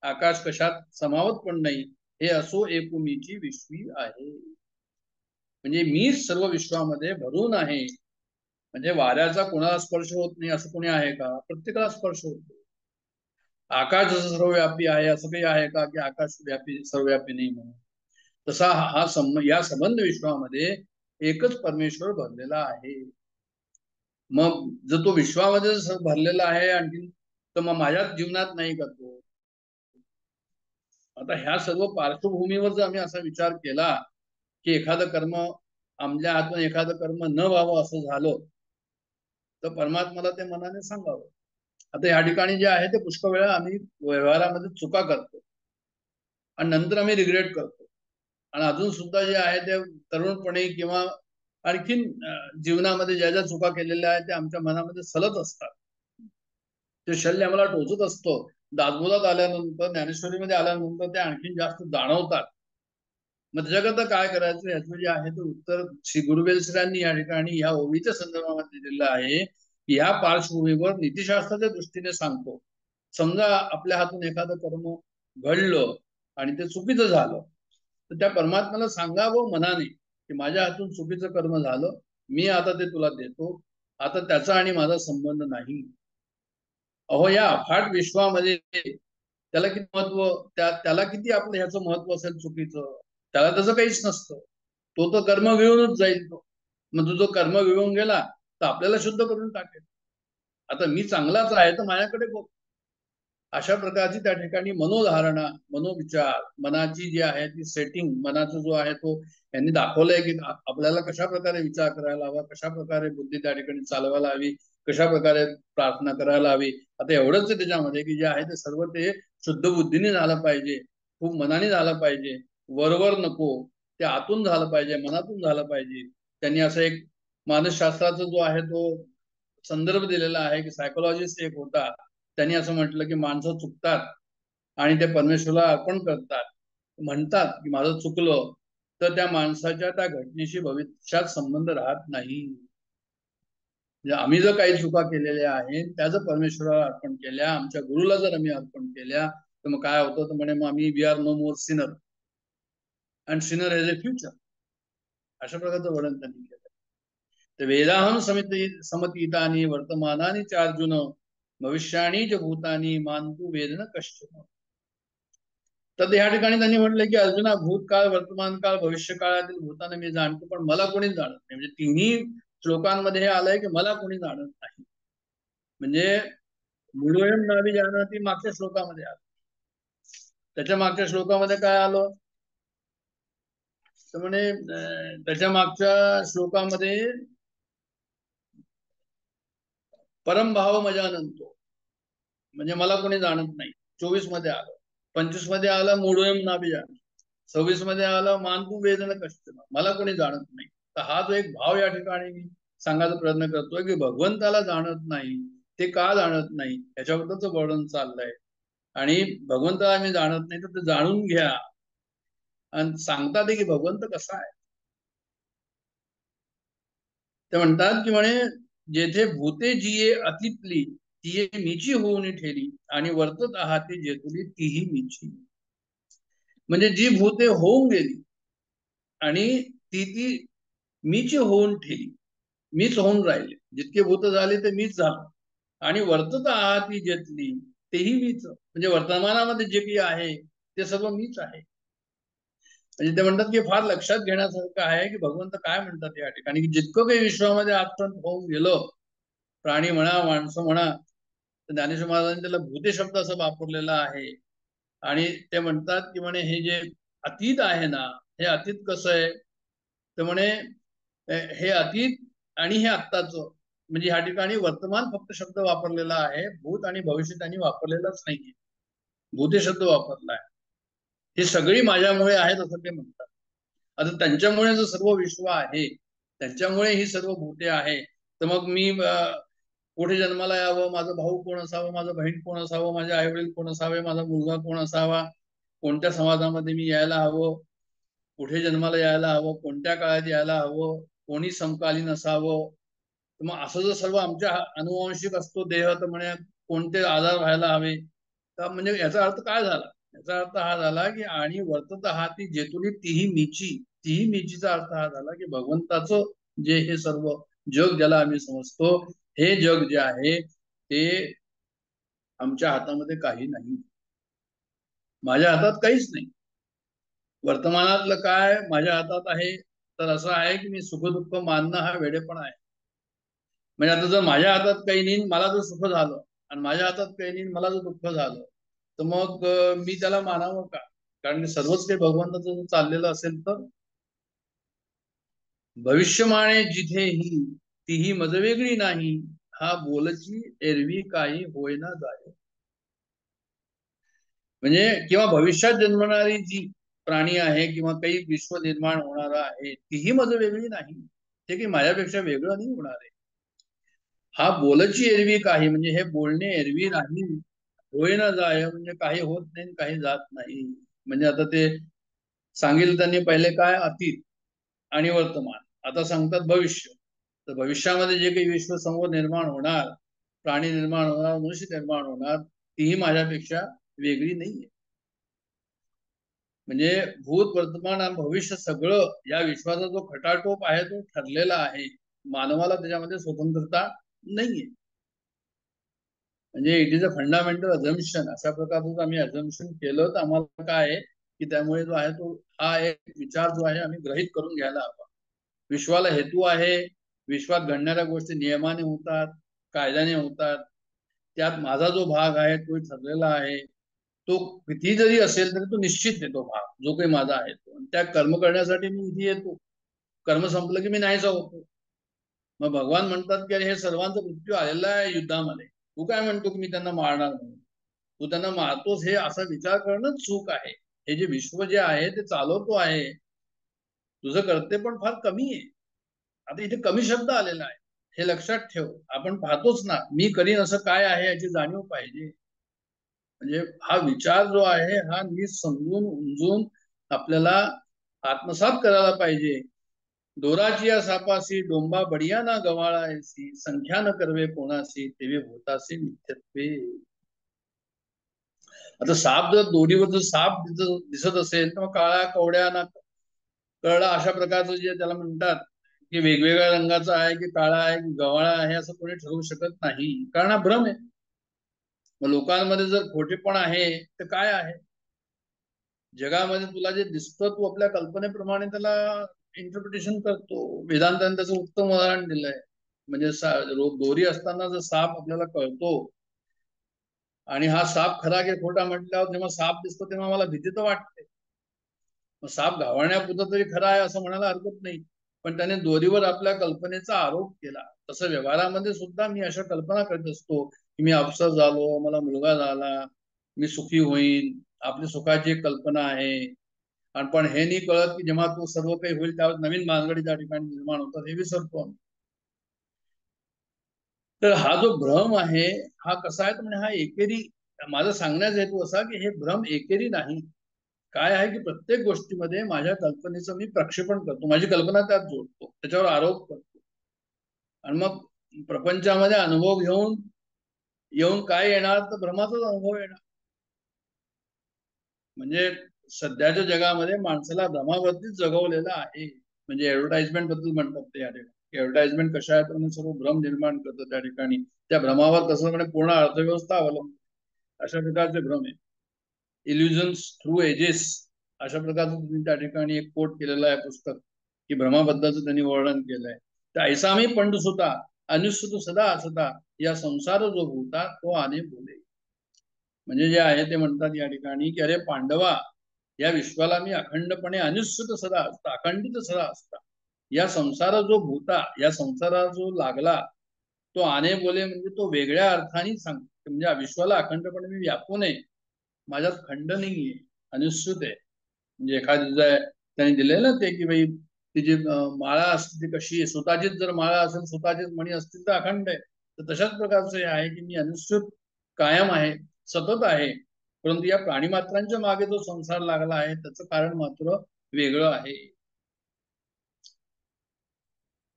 आकाश कशात समावत पण नाही, हे असो एकुमीची विश्वी आहे. म्हणजे मीच सर्व विश्वामध्ये भरून आहे. म्हणजे वाऱ्याचा कोणाला स्पर्श होत नाही असं कोणी आहे का, प्रत्येकाला स्पर्श होतो. आकाश जसं सर्वव्यापी आहे असं काही आहे का की आकाश व्यापी सर्वव्यापी नाही म्हणून. तसा या संबंध विश्वामध्ये एकच परमेश्वर भरलेला आहे. मग जर तो विश्वामध्ये भरलेला आहे आणखी तर मग माझ्या जीवनात नाही का तो. आता ह्या सर्व पार्श्वभूमीवर जर आम्ही असा विचार केला की एखादं कर्म आमच्या हातून एखादं कर्म न व्हावं असं झालं तर परमात्माला ते मनाने सांगावं. आता या ठिकाणी जे आहे ते पुष्कळ वेळा आम्ही व्यवहारामध्ये चुका करतो आणि नंतर आम्ही रिग्रेट करतो. आणि अजून सुद्धा जे आहे ते तरुणपणे किंवा आणखीन जीवनामध्ये ज्या ज्या चुका केलेल्या आहेत ते आमच्या मनामध्ये सलत असतात. ते शल्य आम्हाला टोचत असतो. दासबोधात आल्यानंतर, ज्ञानेश्वरीमध्ये आल्यानंतर ते आणखीन जास्त जाणवतात. मग त्याच्याकरता काय करायचं याचं जे आहे ते उत्तर श्री गुरुवेलसरांनी या ठिकाणी या ओवीच्या संदर्भामध्ये दिलेलं आहे की ह्या पार्श्वभूमीवर नीतिशास्त्राच्या दृष्टीने सांगतो. समजा आपल्या हातून एखादं कर्म घडलं आणि ते चुकीचं झालं तर त्या परमात्म्याला सांगावं मनाने की माझ्या हातून चुकीचं कर्म झालं, मी आता ते तुला देतो, आता त्याचा आणि माझा संबंध नाही. अहो या अफाट विश्वामध्ये त्याला किती महत्व, त्याला किती आपलं ह्याचं महत्व असेल चुकीचं, त्याला तसं काहीच नसतं. तो तर कर्म घेऊनच जाईल. तो मग जो कर्म घेऊन गेला तर आपल्याला शुद्ध करून टाकेल. आता मी चांगलाच आहे तर माझ्याकडे बघ, अशा प्रकारची त्या ठिकाणी मनोधारणा, मनोविचार, मनाची जी आहे ती सेटिंग, मनाचा जो आहे तो यांनी दाखवलंय की आपल्याला कशा प्रकारे विचार करायला हवा, कशा प्रकारे बुद्धी त्या ठिकाणी चालवायला हवी, कशा प्रकारे प्रार्थना करायला हवी. आता एवढंच त्याच्यामध्ये की जे आहे ते सर्व ते शुद्ध बुद्धीने झालं पाहिजे, खूप मनाने झालं पाहिजे, वरवर नको, ते आतून झालं पाहिजे, मनातून झालं पाहिजे. त्यांनी असं एक मानसशास्त्राचा जो आहे तो संदर्भ दिलेला आहे की सायकोलॉजिस्ट एक होता, त्यांनी असं म्हटलं की माणसं चुकतात आणि ते परमेश्वराला अर्पण करतात, म्हणतात की माझं चुकलं, तर त्या माणसाच्या त्या घटनेशी भविष्यात संबंध राहत नाही. म्हणजे आम्ही जर काही चुका केलेल्या आहेत त्या जर परमेश्वराला अर्पण केल्या, आमच्या गुरुला जर आम्ही अर्पण केल्या, तर मग काय होतं, तर म्हणे मग आम्ही we are no more sinner and sinner as a future, अशा प्रकारचं वर्णन त्यांनी केलं. तर वेदाहम समतीतानी वर्तमानानी च अर्जुन भविष्याणी च भूतानी मानतू वेदन कश्चन. तर या ठिकाणी त्यांनी म्हटलं की अर्जुना, भूतकाळ, वर्तमान काळ, भविष्य काळातील भूताना मी जाणतो, पण मला कोणी जाणत नाही. म्हणजे तिन्ही श्लोकांमध्ये हे आलंय की मला कोणी जाणत नाही. म्हणजे मूढोयम नाभी जानाति मागच्या श्लोकामध्ये आलं. त्याच्या मागच्या श्लोकामध्ये काय आलं, तर म्हणे त्याच्या मागच्या श्लोकामध्ये परमभाव मजानंतो, म्हणजे मला कोणी जाणत नाही. 24 मध्ये आलं. 25 मध्ये आलं मूढोयम नाभी जान. 26 मध्ये आलं मानतू वेदन कष्ट, मला कोणी जाणत नाही. तर हा जो एक भाव या ठिकाणी मी सांगायचा प्रयत्न करतोय की भगवंताला जाणत नाही, ते का जाणत नाही याच्याबद्दलच वर्णन चाललंय. आणि भगवंताला मी जाणत नाही तर ते जाणून घ्या. आणि सांगतात की भगवंत कसा आहे, ते म्हणतात की म्हणे जेथे भूते जिये अतिपली तिये मीची होऊन ठेली आणि वर्तत आहात जेथुली तीही मीची. म्हणजे जी भूते होऊन गेली आणि ती मीची होऊन ठेली, मीच होऊन राहिले. जितके भूत झाले ते मीच झालो आणि वर्तत आहात जेथली तेही मीच. म्हणजे वर्तमानामध्ये जे काही आहे ते सर्व मीच आहे. म्हणजे ते म्हणतात की फार लक्षात घेण्यासारखं आहे की भगवंत काय म्हणतात या ठिकाणी, की जितकं काही विश्वामध्ये आत्मंत होऊन गेलं, प्राणी म्हणा, माणसं म्हणा, तर ज्ञानेश्वर महाराजांनी त्याला भूते शब्द असं वापरलेला आहे. आणि ते म्हणतात की म्हणे हे जे अतीत आहे ना, हे अतीत कसं आहे, तर म्हणे हे अतीत आणि हे आत्ताचं, म्हणजे ह्या ठिकाणी वर्तमान फक्त शब्द वापरलेला आहे, भूत आणि भविष्य त्यांनी वापरलेलाच नाहीये. भूते शब्द वापरला आहे. ही सगळी माझ्यामुळे आहेत असं ते म्हणतात. आता त्यांच्यामुळे जो सर्व विश्व आहे, त्यांच्यामुळे ही सर्व भूते आहे. तर मग मी कुठे जन्माला यावं, माझा भाऊ कोण असावं, माझं बहीण कोण असावं, माझे आई वडील कोण असावे, माझा मुलगा कोण असावा, कोणत्या समाजामध्ये मी यायला हवं, कुठे जन्माला यायला हवं, कोणत्या काळात यायला हवं, कोणी समकालीन असावं. तर मग असं जर सर्व आमच्या अनुवांशिक असतो देह, तर म्हणे कोणते आजार व्हायला हवे. तर म्हणजे याचा अर्थ काय झाला, याचा अर्थ हा झाला की आणि वर्तत हाती जेथुली तीही मीची, तीही मीचीचा अर्थ हा झाला की भगवंताचं जे हे सर्व जग ज्याला आम्ही समजतो, हे जग जे आहे ते आमच्या हातामध्ये काही नाही. माझ्या हातात काहीच नाही. वर्तमानातलं काय माझ्या हातात आहे, तर असं आहे की मी सुखदुःख मानणं हा वेडेपणा आहे. म्हणजे आता जर माझ्या हातात काही नाही, मला जर सुख झालं, आणि माझ्या हातात काही नाही, मला जर दुःख झालं, तर मग मी त्याला मानावं का? कारण की सर्वच काही भगवंताचं चाललेलं असेल तर. भविष्यमाणे जिथेही तीही मज वेगळी नाही, हा बोलची एरवी काही होईना जाय. म्हणजे किंवा भविष्यात जन्मणारी जी प्राणी आहे किंवा काही विश्व निर्माण होणार आहे, तीही मज वेगळी नाही, ते काही माझ्यापेक्षा वेगळं नाही होणार आहे. हा बोलची एरवी काही, म्हणजे हे बोलणे एरवी नाही, होईना जाय, म्हणजे काही होत नाही, काही जात नाही. म्हणजे आता ते सांगितलं त्यांनी पहिले काय, अतीत आणि वर्तमान, आता सांगतात भविष्य. तर भविष्यामध्ये जे काही विश्व समोर निर्माण होणार, प्राणी निर्माण होणार, मनुष्य निर्माण होणार, तीही माझ्यापेक्षा वेगळी नाहीये. म्हणजे भूत, वर्तमान आणि भविष्य सगळं या विश्वाचा जो खटाटोप आहे तो ठरलेला आहे. मानवाला त्याच्यामध्ये स्वतंत्रता नाहीये. म्हणजे it is a fundamental assumption. अशा प्रकारचं आम्ही अझम्पशन केलं तर आम्हाला काय आहे की त्यामुळे जो आहे तो हा एक विचार जो आहे आम्ही ग्रहित करून घ्यायला हवा. विश्वाला हेतू आहे, विश्वात घडणाऱ्या गोष्टी नियमाने होतात, कायद्याने होतात. त्यात माझा जो भाग आहे तो ठरलेला आहे, तो किती जरी असेल तरी तो निश्चित आहे, तो भाग जो काही माझा आहे तो. आणि त्या कर्म करण्यासाठी मी इथे येतो. कर्म संपलं की मी नाहीसा होतो. मग भगवान म्हणतात की हे सर्वांचा मृत्यू आलेला आहे युद्धामध्ये, तू काय म्हणतो की मी त्यांना मारणार म्हणून? तू त्यांना मारतोस हे असा विचार करणं चूक आहे. हे जे विश्व जे आहे ते चालवतो आहे, तुझं कर्ते पण फार कमी आहे. आता इथे कमी शब्द आलेला आहे, हे लक्षात ठेव. आपण पाहतोच ना, मी करीन असं काय आहे याची जाणीव पाहिजे. म्हणजे हा विचार जो आहे हा नीट समजून उमजून आपल्याला आत्मसात करायला पाहिजे. दोराची या सापासी डोंबा बडिया ना गवाळायसी, संख्या न करवे कोणासी तेवे होतासी मिथ्यत्वे. आता साप जर दोरीवर जर साप दिसत असेल तर काळा कवड्या ना कळला अशा प्रकारचं जे त्याला म्हणतात की वेगवेगळ्या रंगाचा आहे की काळा आहे की गव्हाळा आहे असं कोणी ठरवू शकत नाही, कारण हा भ्रम आहे. मग लोकांमध्ये जर खोटेपण आहे तर काय आहे? जगामध्ये तुला जे दिसतं तू आपल्या कल्पनेप्रमाणे त्याला इंटरप्रिटेशन करतो. वेदांताने त्याचं उत्तम उदाहरण दिलंय. म्हणजे दोरी असताना जर साप आपल्याला कळतो आणि हा साप खरा की खोटा म्हटल्यावर जेव्हा साप दिसतो तेव्हा मला भीती तर वाटते. मग साप घावण्यापुरता तरी खरा आहे असं म्हणायला हरकत नाही, पण त्याने दोरीवर आपल्या कल्पनेचा आरोप केला. तसं व्यवहारामध्ये सुद्धा मी अशा कल्पना करत असतो की मी अफसर झालो, मला मुलगा झाला, मी सुखी होईन, आपली सुखाची एक कल्पना आहे. आणि पण हे नाही कळत की जेव्हा तो सर्व काही होईल त्यावेळेस नवीन भानगडी त्या ठिकाणी निर्माण होतात, हे विसरतो. तर हा जो भ्रम आहे हा कसा आहे, म्हणजे हा एकेरी, माझा सांगण्याचा हेतू असा की हे भ्रम एकेरी नाही. काय आहे की प्रत्येक गोष्टीमध्ये माझ्या कल्पनेचं मी प्रक्षेपण करतो, माझी कल्पना त्यात जोडतो, त्याच्यावर आरोप करतो. आणि मग प्रपंचामध्ये अनुभव घेऊन येऊन काय येणार, तर भ्रमाचाच अनुभव येणार. म्हणजे सध्याच्या जगामध्ये माणसाला भ्रमावरतीच जगवलेलं आहे. म्हणजे ऍडव्हर्टाइजमेंट बद्दल म्हणतात ते या ठिकाणी, ऍडव्हर्टाइजमेंट कशा आहेत आणि सर्व भ्रम निर्माण करतात त्या ठिकाणी. त्या भ्रमावर कसं म्हणजे पूर्ण अर्थव्यवस्था अवलंबून, अशा प्रकारचे भ्रम आहे. इल्युजन्स थ्रू एजेस अशा प्रकारचं त्यांनी त्या ठिकाणी एक कोट केलेलं आहे पुस्तक, की भ्रमाबद्दलचं त्यांनी वर्णन केलंय. तर ऐसा मी पंडसुता अनुसुत सदा असता, या संसार जो होता तो आने बोले. म्हणजे जे आहे ते म्हणतात या ठिकाणी की अरे पांडवा, या विश्वाला मी अखंडपणे अनुसुत सदा असता, अखंडित सदा असता. या संसार जो भूता, या संसाराला जो लागला तो आने बोले, म्हणजे तो वेगळ्या अर्थाने सांगतो. म्हणजे विश्वाला अखंडपणे मी व्यापून आहे, माझ्यात खंड नाहीये, अनुसूत आहे. म्हणजे एखादी त्यांनी दिलेलं ते की भाई तिची माळा असते ती कशी आहे, स्वतःचीच जर माळा असेल, स्वतःचीच मणी असतील तर अखंड आहे. तर तशाच प्रकारचं हे आहे की मी अनुसूत कायम आहे, सतत आहे. परंतु या प्राणीमात्रांच्या मागे जो संसार लागला आहे त्याचं कारण मात्र वेगळं आहे.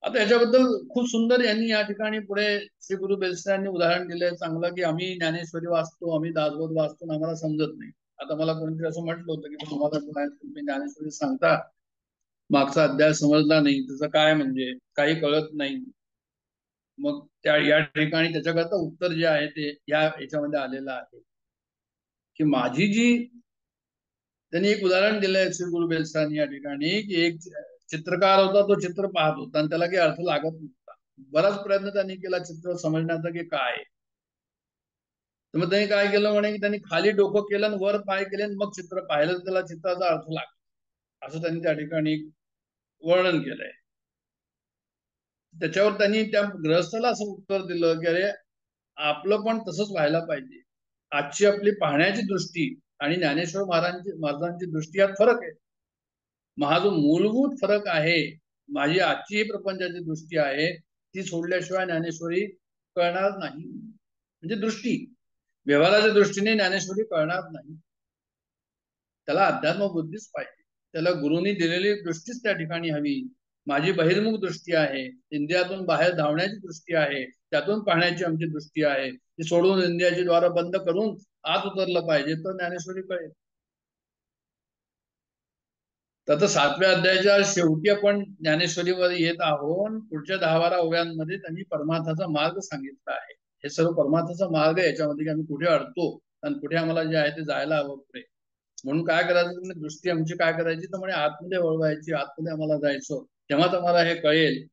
आता याच्याबद्दल खूप सुंदर यांनी या ठिकाणी पुढे श्री गुरु बेलसे यांनी उदाहरण दिलंय चांगलं, की आम्ही ज्ञानेश्वरी वाचतो, आम्ही दासबोध वाचतो, आम्हाला समजत नाही. आता मला कोणीतरी असं म्हटलं होतं की तुम्हाला तुम्ही ज्ञानेश्वरी सांगता, मागचा अध्याय समजला नाही, त्याचं काय म्हणजे काही कळत नाही. मग त्या या ठिकाणी त्याच्याकरता उत्तर जे आहे ते या याच्यामध्ये आलेलं आहे की माझी जी, त्यांनी एक उदाहरण दिलंय श्री गुरु बेलसानी या ठिकाणी, की एक चित्रकार होता, तो चित्र पाहत होता आणि त्याला काही अर्थ लागत नव्हता. बराच प्रयत्न त्यांनी केला चित्र समजण्याचा की काय. तर मग त्यांनी काय केलं म्हणे की त्यांनी खाली डोकं केलं आणि वर पाय केले आणि मग चित्र पाहिलं, त्याला चित्राचा अर्थ लागला, असं त्यांनी त्या ठिकाणी वर्णन केलंय. त्याच्यावर त्यांनी त्या गृहस्थाला असं उत्तर दिलं की अरे आपलं पण तसंच व्हायला पाहिजे. आजची आपली पाहण्याची दृष्टी आणि ज्ञानेश्वर महाराजांची दृष्टी यात फरक आहे. मग हा जो मूलभूत फरक आहे, माझी आजची प्रपंचाची दृष्टी आहे ती सोडल्याशिवाय ज्ञानेश्वरी कळणार नाही. म्हणजे दृष्टी, व्यवहाराच्या दृष्टीने ज्ञानेश्वरी कळणार नाही. त्याला अध्यात्म बुद्धीच पाहिजे, त्याला गुरुनी दिलेली दृष्टीच त्या ठिकाणी हवी. माझी बहिर्मुख दृष्टी आहे, इंद्रियातून बाहेर धावण्याची दृष्टी आहे, त्यातून पाहण्याची आमची दृष्टी आहे. ती सोडून इंद्रियाची द्वार बंद करून आत उतरलं पाहिजे, तर ज्ञानेश्वरी कळेल. तर 7व्या अध्यायाच्या शेवटी आपण ज्ञानेश्वरीवर येत आहोत. पुढच्या 10-12 ओव्यांमध्ये त्यांनी परमार्थाचा मार्ग सांगितला आहे. हे सर्व परमार्थाचा मार्ग आहे, याच्यामध्ये की आम्ही कुठे अडतो आणि कुठे आम्हाला जे आहे ते जायला हवं पुढे. म्हणून काय करायचं, दृष्टी आमची काय करायची, तर म्हणजे आतमध्ये वळवायची, आतमध्ये आम्हाला जायचं. तेव्हा तुम्हाला हे कळेल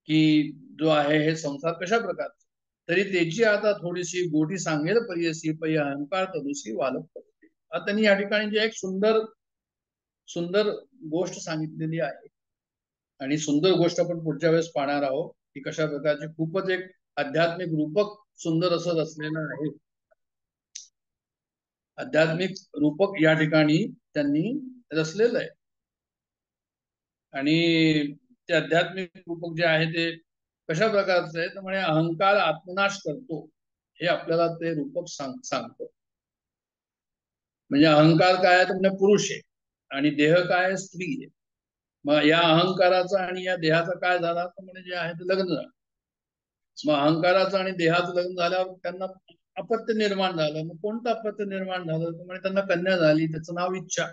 की जो आहे हे संसार कशा प्रकारचा. तरी त्याची आता थोडीशी गोडी सांगेल परियसी पै अहंकार तदुसी वालक पडते. आता त्यांनी या ठिकाणी जे एक सुंदर सुंदर गोष्ट सांगितलेली आहे आणि सुंदर गोष्ट आपण पुढच्या वेळेस पाहणार आहोत की कशा प्रकारचे खूपच एक आध्यात्मिक रूपक सुंदर असं रचलेलं आहे. आध्यात्मिक रूपक या ठिकाणी त्यांनी रचलेलं आहे आणि ते आध्यात्मिक रूपक जे आहे ते कशा प्रकारचं आहे तर म्हणजे अहंकार आत्मनाश करतो हे आपल्याला ते रूपक सांगतो. म्हणजे अहंकार काय आहे तर म्हणजे पुरुष आहे आणि देह काय आहे स्त्री आहे. मग या अहंकाराचा आणि या देहाचा काय झाला तर म्हणजे जे आहे ते लग्न झालं. मग अहंकाराचं आणि देहाचं लग्न झाल्यावर त्यांना अपत्य निर्माण झालं. मग कोणतं अपत्य निर्माण झालं तर म्हणजे त्यांना कन्या झाली, त्याचं नाव इच्छा.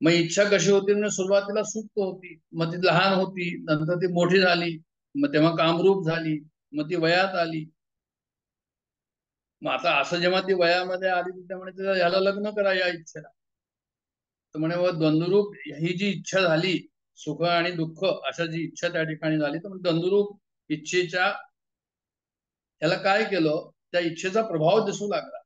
मग इच्छा कशी होती म्हणजे सुरुवातीला सुप्त होती, मग ती लहान होती, नंतर ती मोठी झाली, मग तेव्हा कामरूप झाली, मग ती वयात आली. मग आता असं जेव्हा ती वयामध्ये आली त्यामुळे तिला याला लग्न करा या इच्छेला. तर म्हणे व द्वंद्वरूप ही जी इच्छा झाली सुख आणि दुःख अशा जी इच्छा त्या ठिकाणी झाली तर द्वंद्वरूप इच्छेच्या याला काय केलं त्या इच्छेचा प्रभाव दिसू लागला.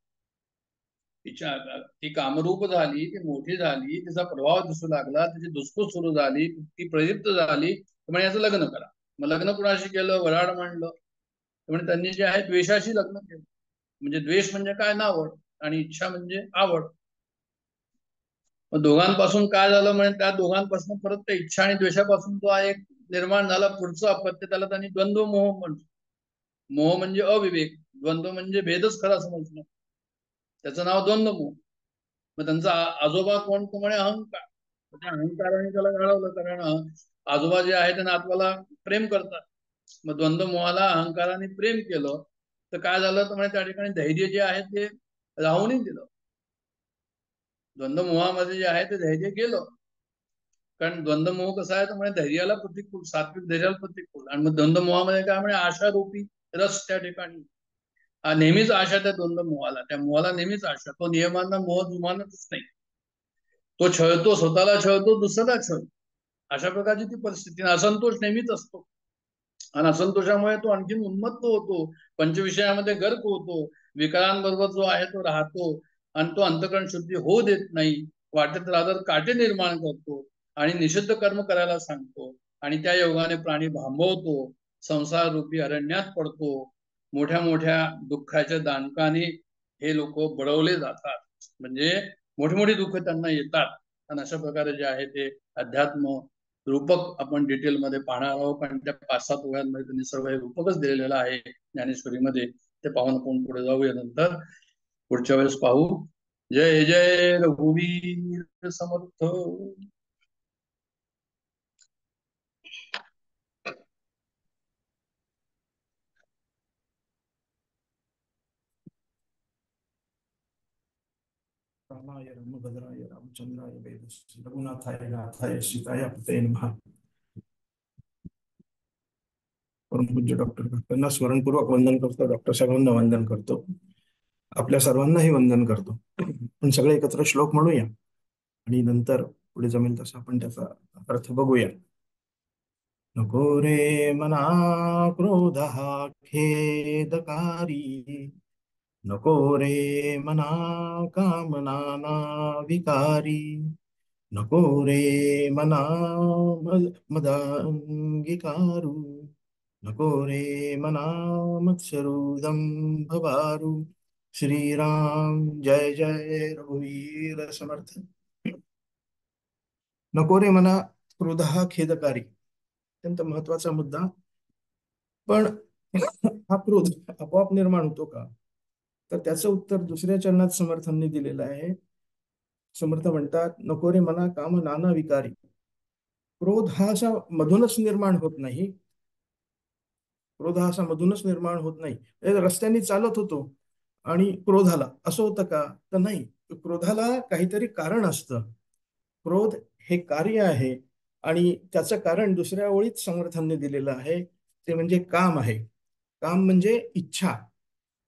इच्छा ती कामरूप झाली, ती मोठी झाली, तिचा प्रभाव दिसू लागला, तिची धुसफूस सुरू झाली, ती प्रदीप्त झाली. म्हणजे याचं लग्न करा. मग लग्न कुणाशी केलं वराड मांडलं म्हणजे त्यांनी जे आहे द्वेषाशी लग्न केलं. म्हणजे द्वेष म्हणजे काय नावड आणि इच्छा म्हणजे आवड. मग दोघांपासून काय झालं म्हणजे त्या दोघांपासून परत त्या इच्छा आणि द्वेषापासून जो एक निर्माण झाला पुढचं अपत्य त्याला त्यांनी द्वंद्व मोह म्हणतो. मोह म्हणजे अविवेक, द्वंद्व म्हणजे भेदच खरा समजणं, त्याचं नाव द्वंद्व मोह. मग त्यांचा आजोबा कोण तो म्हणे अहंकार. त्या अहंकाराने त्याला घडवलं कारण आजोबा जे आहे ते नातवाला प्रेम करतात. मग द्वंद्व मोहाला अहंकाराने प्रेम केलं तर काय झालं तर म्हणजे त्या ठिकाणी धैर्य जे आहे ते राहूनही दिलं. द्वंद्व मोहामध्ये जे आहे ते धैर्य गेलं कारण द्वंद्व मोह कसा आहे तर म्हणजे धैर्याला प्रतिकूल, सात्विक धैर्याला प्रतिकूल. आणि मग द्वंद्व मोहामध्ये काय म्हणजे आशारूपी रस त्या ठिकाणी नेहमीच आशा त्या द्वंद्व मोहाला, त्या मोहाला नेहमीच आशा. तो नियमांना मोह जुमानतच नाही, तो छळतो, स्वतःला छळतो, दुसऱ्याला छळतो. अशा प्रकारची ती परिस्थिती. असंतोष नेहमीच असतो आणि असंतोषामुळे तो आणखी उन्मत्त होतो, पंचविषयामध्ये गर्क होतो, विकारांबरोबर जो आहे तो राहतो आणि तो अंतःकरण शुद्धी होऊ देत नाही. वाटेत राहत काटे निर्माण करतो आणि निषिद्ध कर्म करायला सांगतो आणि त्या योगाने प्राणी भांबवतो, संसार रूपी अरण्यात पडतो. मोठ्या मोठ्या दुःखाच्या दानकाने हे लोक बळवले जातात. म्हणजे मोठी मोठी दुःख त्यांना येतात आणि अशा प्रकारे जे आहे ते अध्यात्म रूपक आपण डिटेलमध्ये पाहणार आहोत. आणि त्या 5-7 ओळ्यांमध्ये त्यांनी सर्व हे रूपकच दिलेलं आहे ज्ञानेश्वरीमध्ये. ते पाहून आपण पुढे जाऊया. नंतर पुढच्या वेळेस पाहू. जय जय रघुवीर समर्थ. रामाय रामभद्राय रामचंद्राय वेदस्य रघुनाथाय नाथाय सीताय पतये नमः. परमपूज्य डॉक्टर काकांना स्मरणपूर्वक वंदन करतो. डॉक्टर साहेबांना वंदन करतो. आपल्या सर्वांनाही वंदन करतो. आपण सगळे एकत्र श्लोक म्हणूया आणि नंतर पुढे जमेल तसं आपण त्याचा अर्थ बघूया. नको रे मना क्रोध हा खेदकारी, नको रे मना कामना विकारी, नको रे मना मदांगिकारू, नको रे मना मत्सरूदम भवारू. श्रीराम जय जय रघुवीर समर्थ. नको रे मना क्रोध हा खेदकारी, अत्यंत महत्वाचा मुद्दा. पण हा क्रोध आपोआप निर्माण होतो का तर त्याचं उत्तर दुसऱ्या चरणात समर्थांनी दिलेलं आहे. समर्थ म्हणतात नको रे मना काम नाना विकारी. क्रोध हा असा मधूनच निर्माण होत नाही. क्रोध हा असा मधूनच निर्माण होत नाही. रस्त्याने चालत होतो आणि क्रोध आला असं होतं का तर नाही. क्रोधाला काहीतरी कारण असतं. क्रोध हे कार्य आहे आणि त्याचं कारण दुसऱ्या ओळीत समर्थांनी दिलेलं आहे. ते म्हणजे काम आहे. काम म्हणजे इच्छा.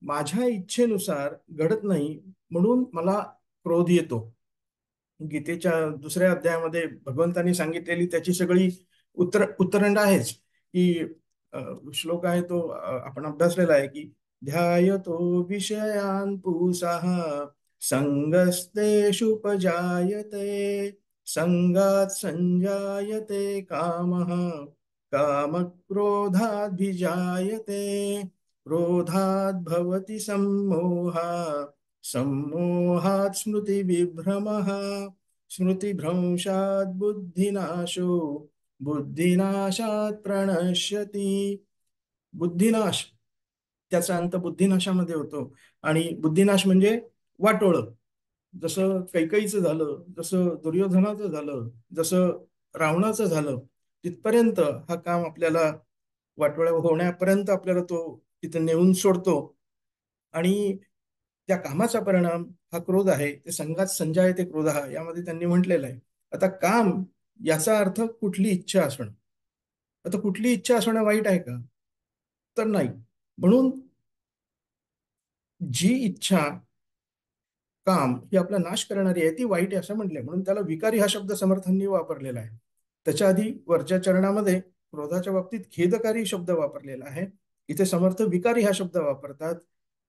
माझ्या इच्छेनुसार घडत नाही म्हणून मला क्रोध येतो. गीतेच्या दुसऱ्या अध्यायामध्ये भगवंतांनी सांगितलेली त्याची सगळी उत्तरंड आहेच की श्लोक आहे तो आपण अभ्यासलेला आहे की ध्यायतो विषयान् पुंसः संगस्तेषुपजायते संगात् संजायते कामः कामक्रोधाद्भिजायते क्रोधात् भवति सम्मोहः सम्मोहात् स्मृतिविभ्रमः स्मृतिभ्रंशात् बुद्धिनाशो बुद्धिनाशात प्रणश्यती. बुद्धिनाश त्याचा अंत बुद्धिनाशामध्ये होतो आणि बुद्धिनाश म्हणजे वाटोळं. जसं कैकईचं झालं, जसं दुर्योधनाचं झालं, जसं रावणाचं झालं, तिथपर्यंत हा काम आपल्याला वाटोळं होण्यापर्यंत आपल्याला तो तिथे नेऊन सोडतो आणि त्या कामाचा परिणाम हा क्रोध आहे. ते संघात संजायते क्रोध हा यामध्ये त्यांनी म्हटलेलं आहे. आता काम याचा अर्थ कुठली इच्छा असणं. आता कुठली इच्छा असणं वाईट आहे का? तर नाही. म्हणून जी इच्छा काम ही आपला नाश करणारी आहे ती वाईट आहे असं म्हटलंय. म्हणून त्याला विकारी हा शब्द समर्थांनी वापरलेला आहे. त्याच्या आधी वरच्या चरणामध्ये क्रोधाच्या बाबतीत खेदकारी शब्द वापरलेला आहे. इथे समर्थ विकारी हा शब्द वापरतात.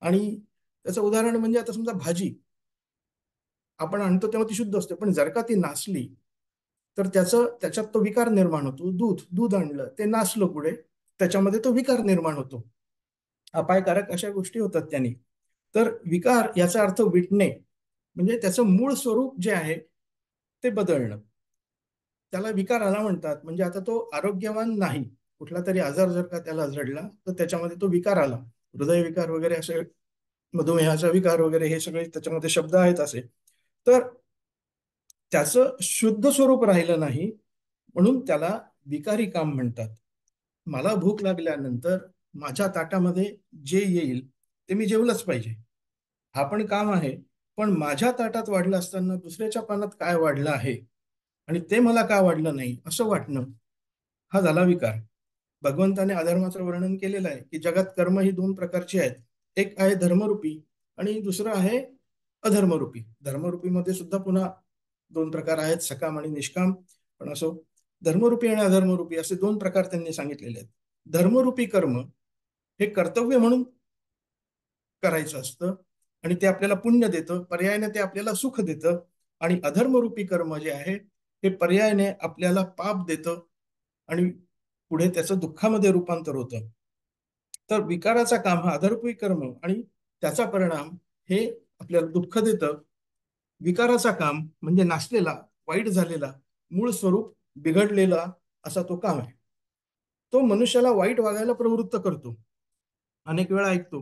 आणि त्याचं उदाहरण म्हणजे आता समजा भाजी आपण आणतो तेव्हा ती शुद्ध असते, पण जर का ती नासली तर त्याच्यात तो विकार निर्माण होतो. दूध आणलं ते नासलं पुढे, त्याच्यामध्ये तो विकार निर्माण होतो. अपायकारक अशा गोष्टी होतात त्यांनी. तर विकार याचा अर्थ विटणे म्हणजे त्याचं मूळ स्वरूप जे आहे ते बदलणं, त्याला विकार आला म्हणतात. म्हणजे आता तो आरोग्यवान नाही, कुठला तरी आजार जर का त्याला जडला तर त्याच्यामध्ये तो विकार आला. हृदयविकार वगैरे असे, मधुमेहाचा विकार वगैरे हे सगळे त्याच्यामध्ये शब्द आहेत असे. तर त्याचं शुद्ध स्वरूप राहिलं नाही म्हणून त्याला विकारी काम म्हणतात. मला भूक लागल्यानंतर माझ्या ताटामध्ये जे येईल ते मी जेवलंच पाहिजे, हा पण काम आहे. पण माझ्या ताटात वाढलं असताना दुसऱ्याच्या पानात काय वाढलं आहे आणि ते मला का वाढलं नाही असं वाटणं, हा झाला विकार. भगवंताने अधर्माचं वर्णन केलेलं आहे की जगात कर्म ही दोन प्रकारची आहेत. एक आहे धर्मरूपी आणि दुसरं आहे अधर्मरूपी. धर्मरूपीमध्ये सुद्धा पुन्हा दोन प्रकार आहेत, सकाम आणि निष्काम. पण असो, धर्मरूपी आणि अधर्मरूपी असे दोन प्रकार त्यांनी सांगितलेले आहेत. धर्मरूपी कर्म हे कर्तव्य म्हणून करायचं असतं आणि ते आपल्याला पुण्य देतं, पर्यायाने ते आपल्याला सुख देतं. आणि अधर्मरूपी कर्म जे आहे हे पर्यायाने आपल्याला पाप देतं आणि पुढे त्याचं दुःखामध्ये रूपांतर होतं. तर विकाराचा काम हा अधर्मरूपी कर्म आणि त्याचा परिणाम हे आपल्याला दुःख देतं. विकाराचा काम म्हणजे नासलेला, वाईट झालेला, मूळ स्वरूप बिघडलेला असा तो काम आहे. तो मनुष्याला वाईट वागायला प्रवृत्त करतो. अनेक वेळा ऐकतो,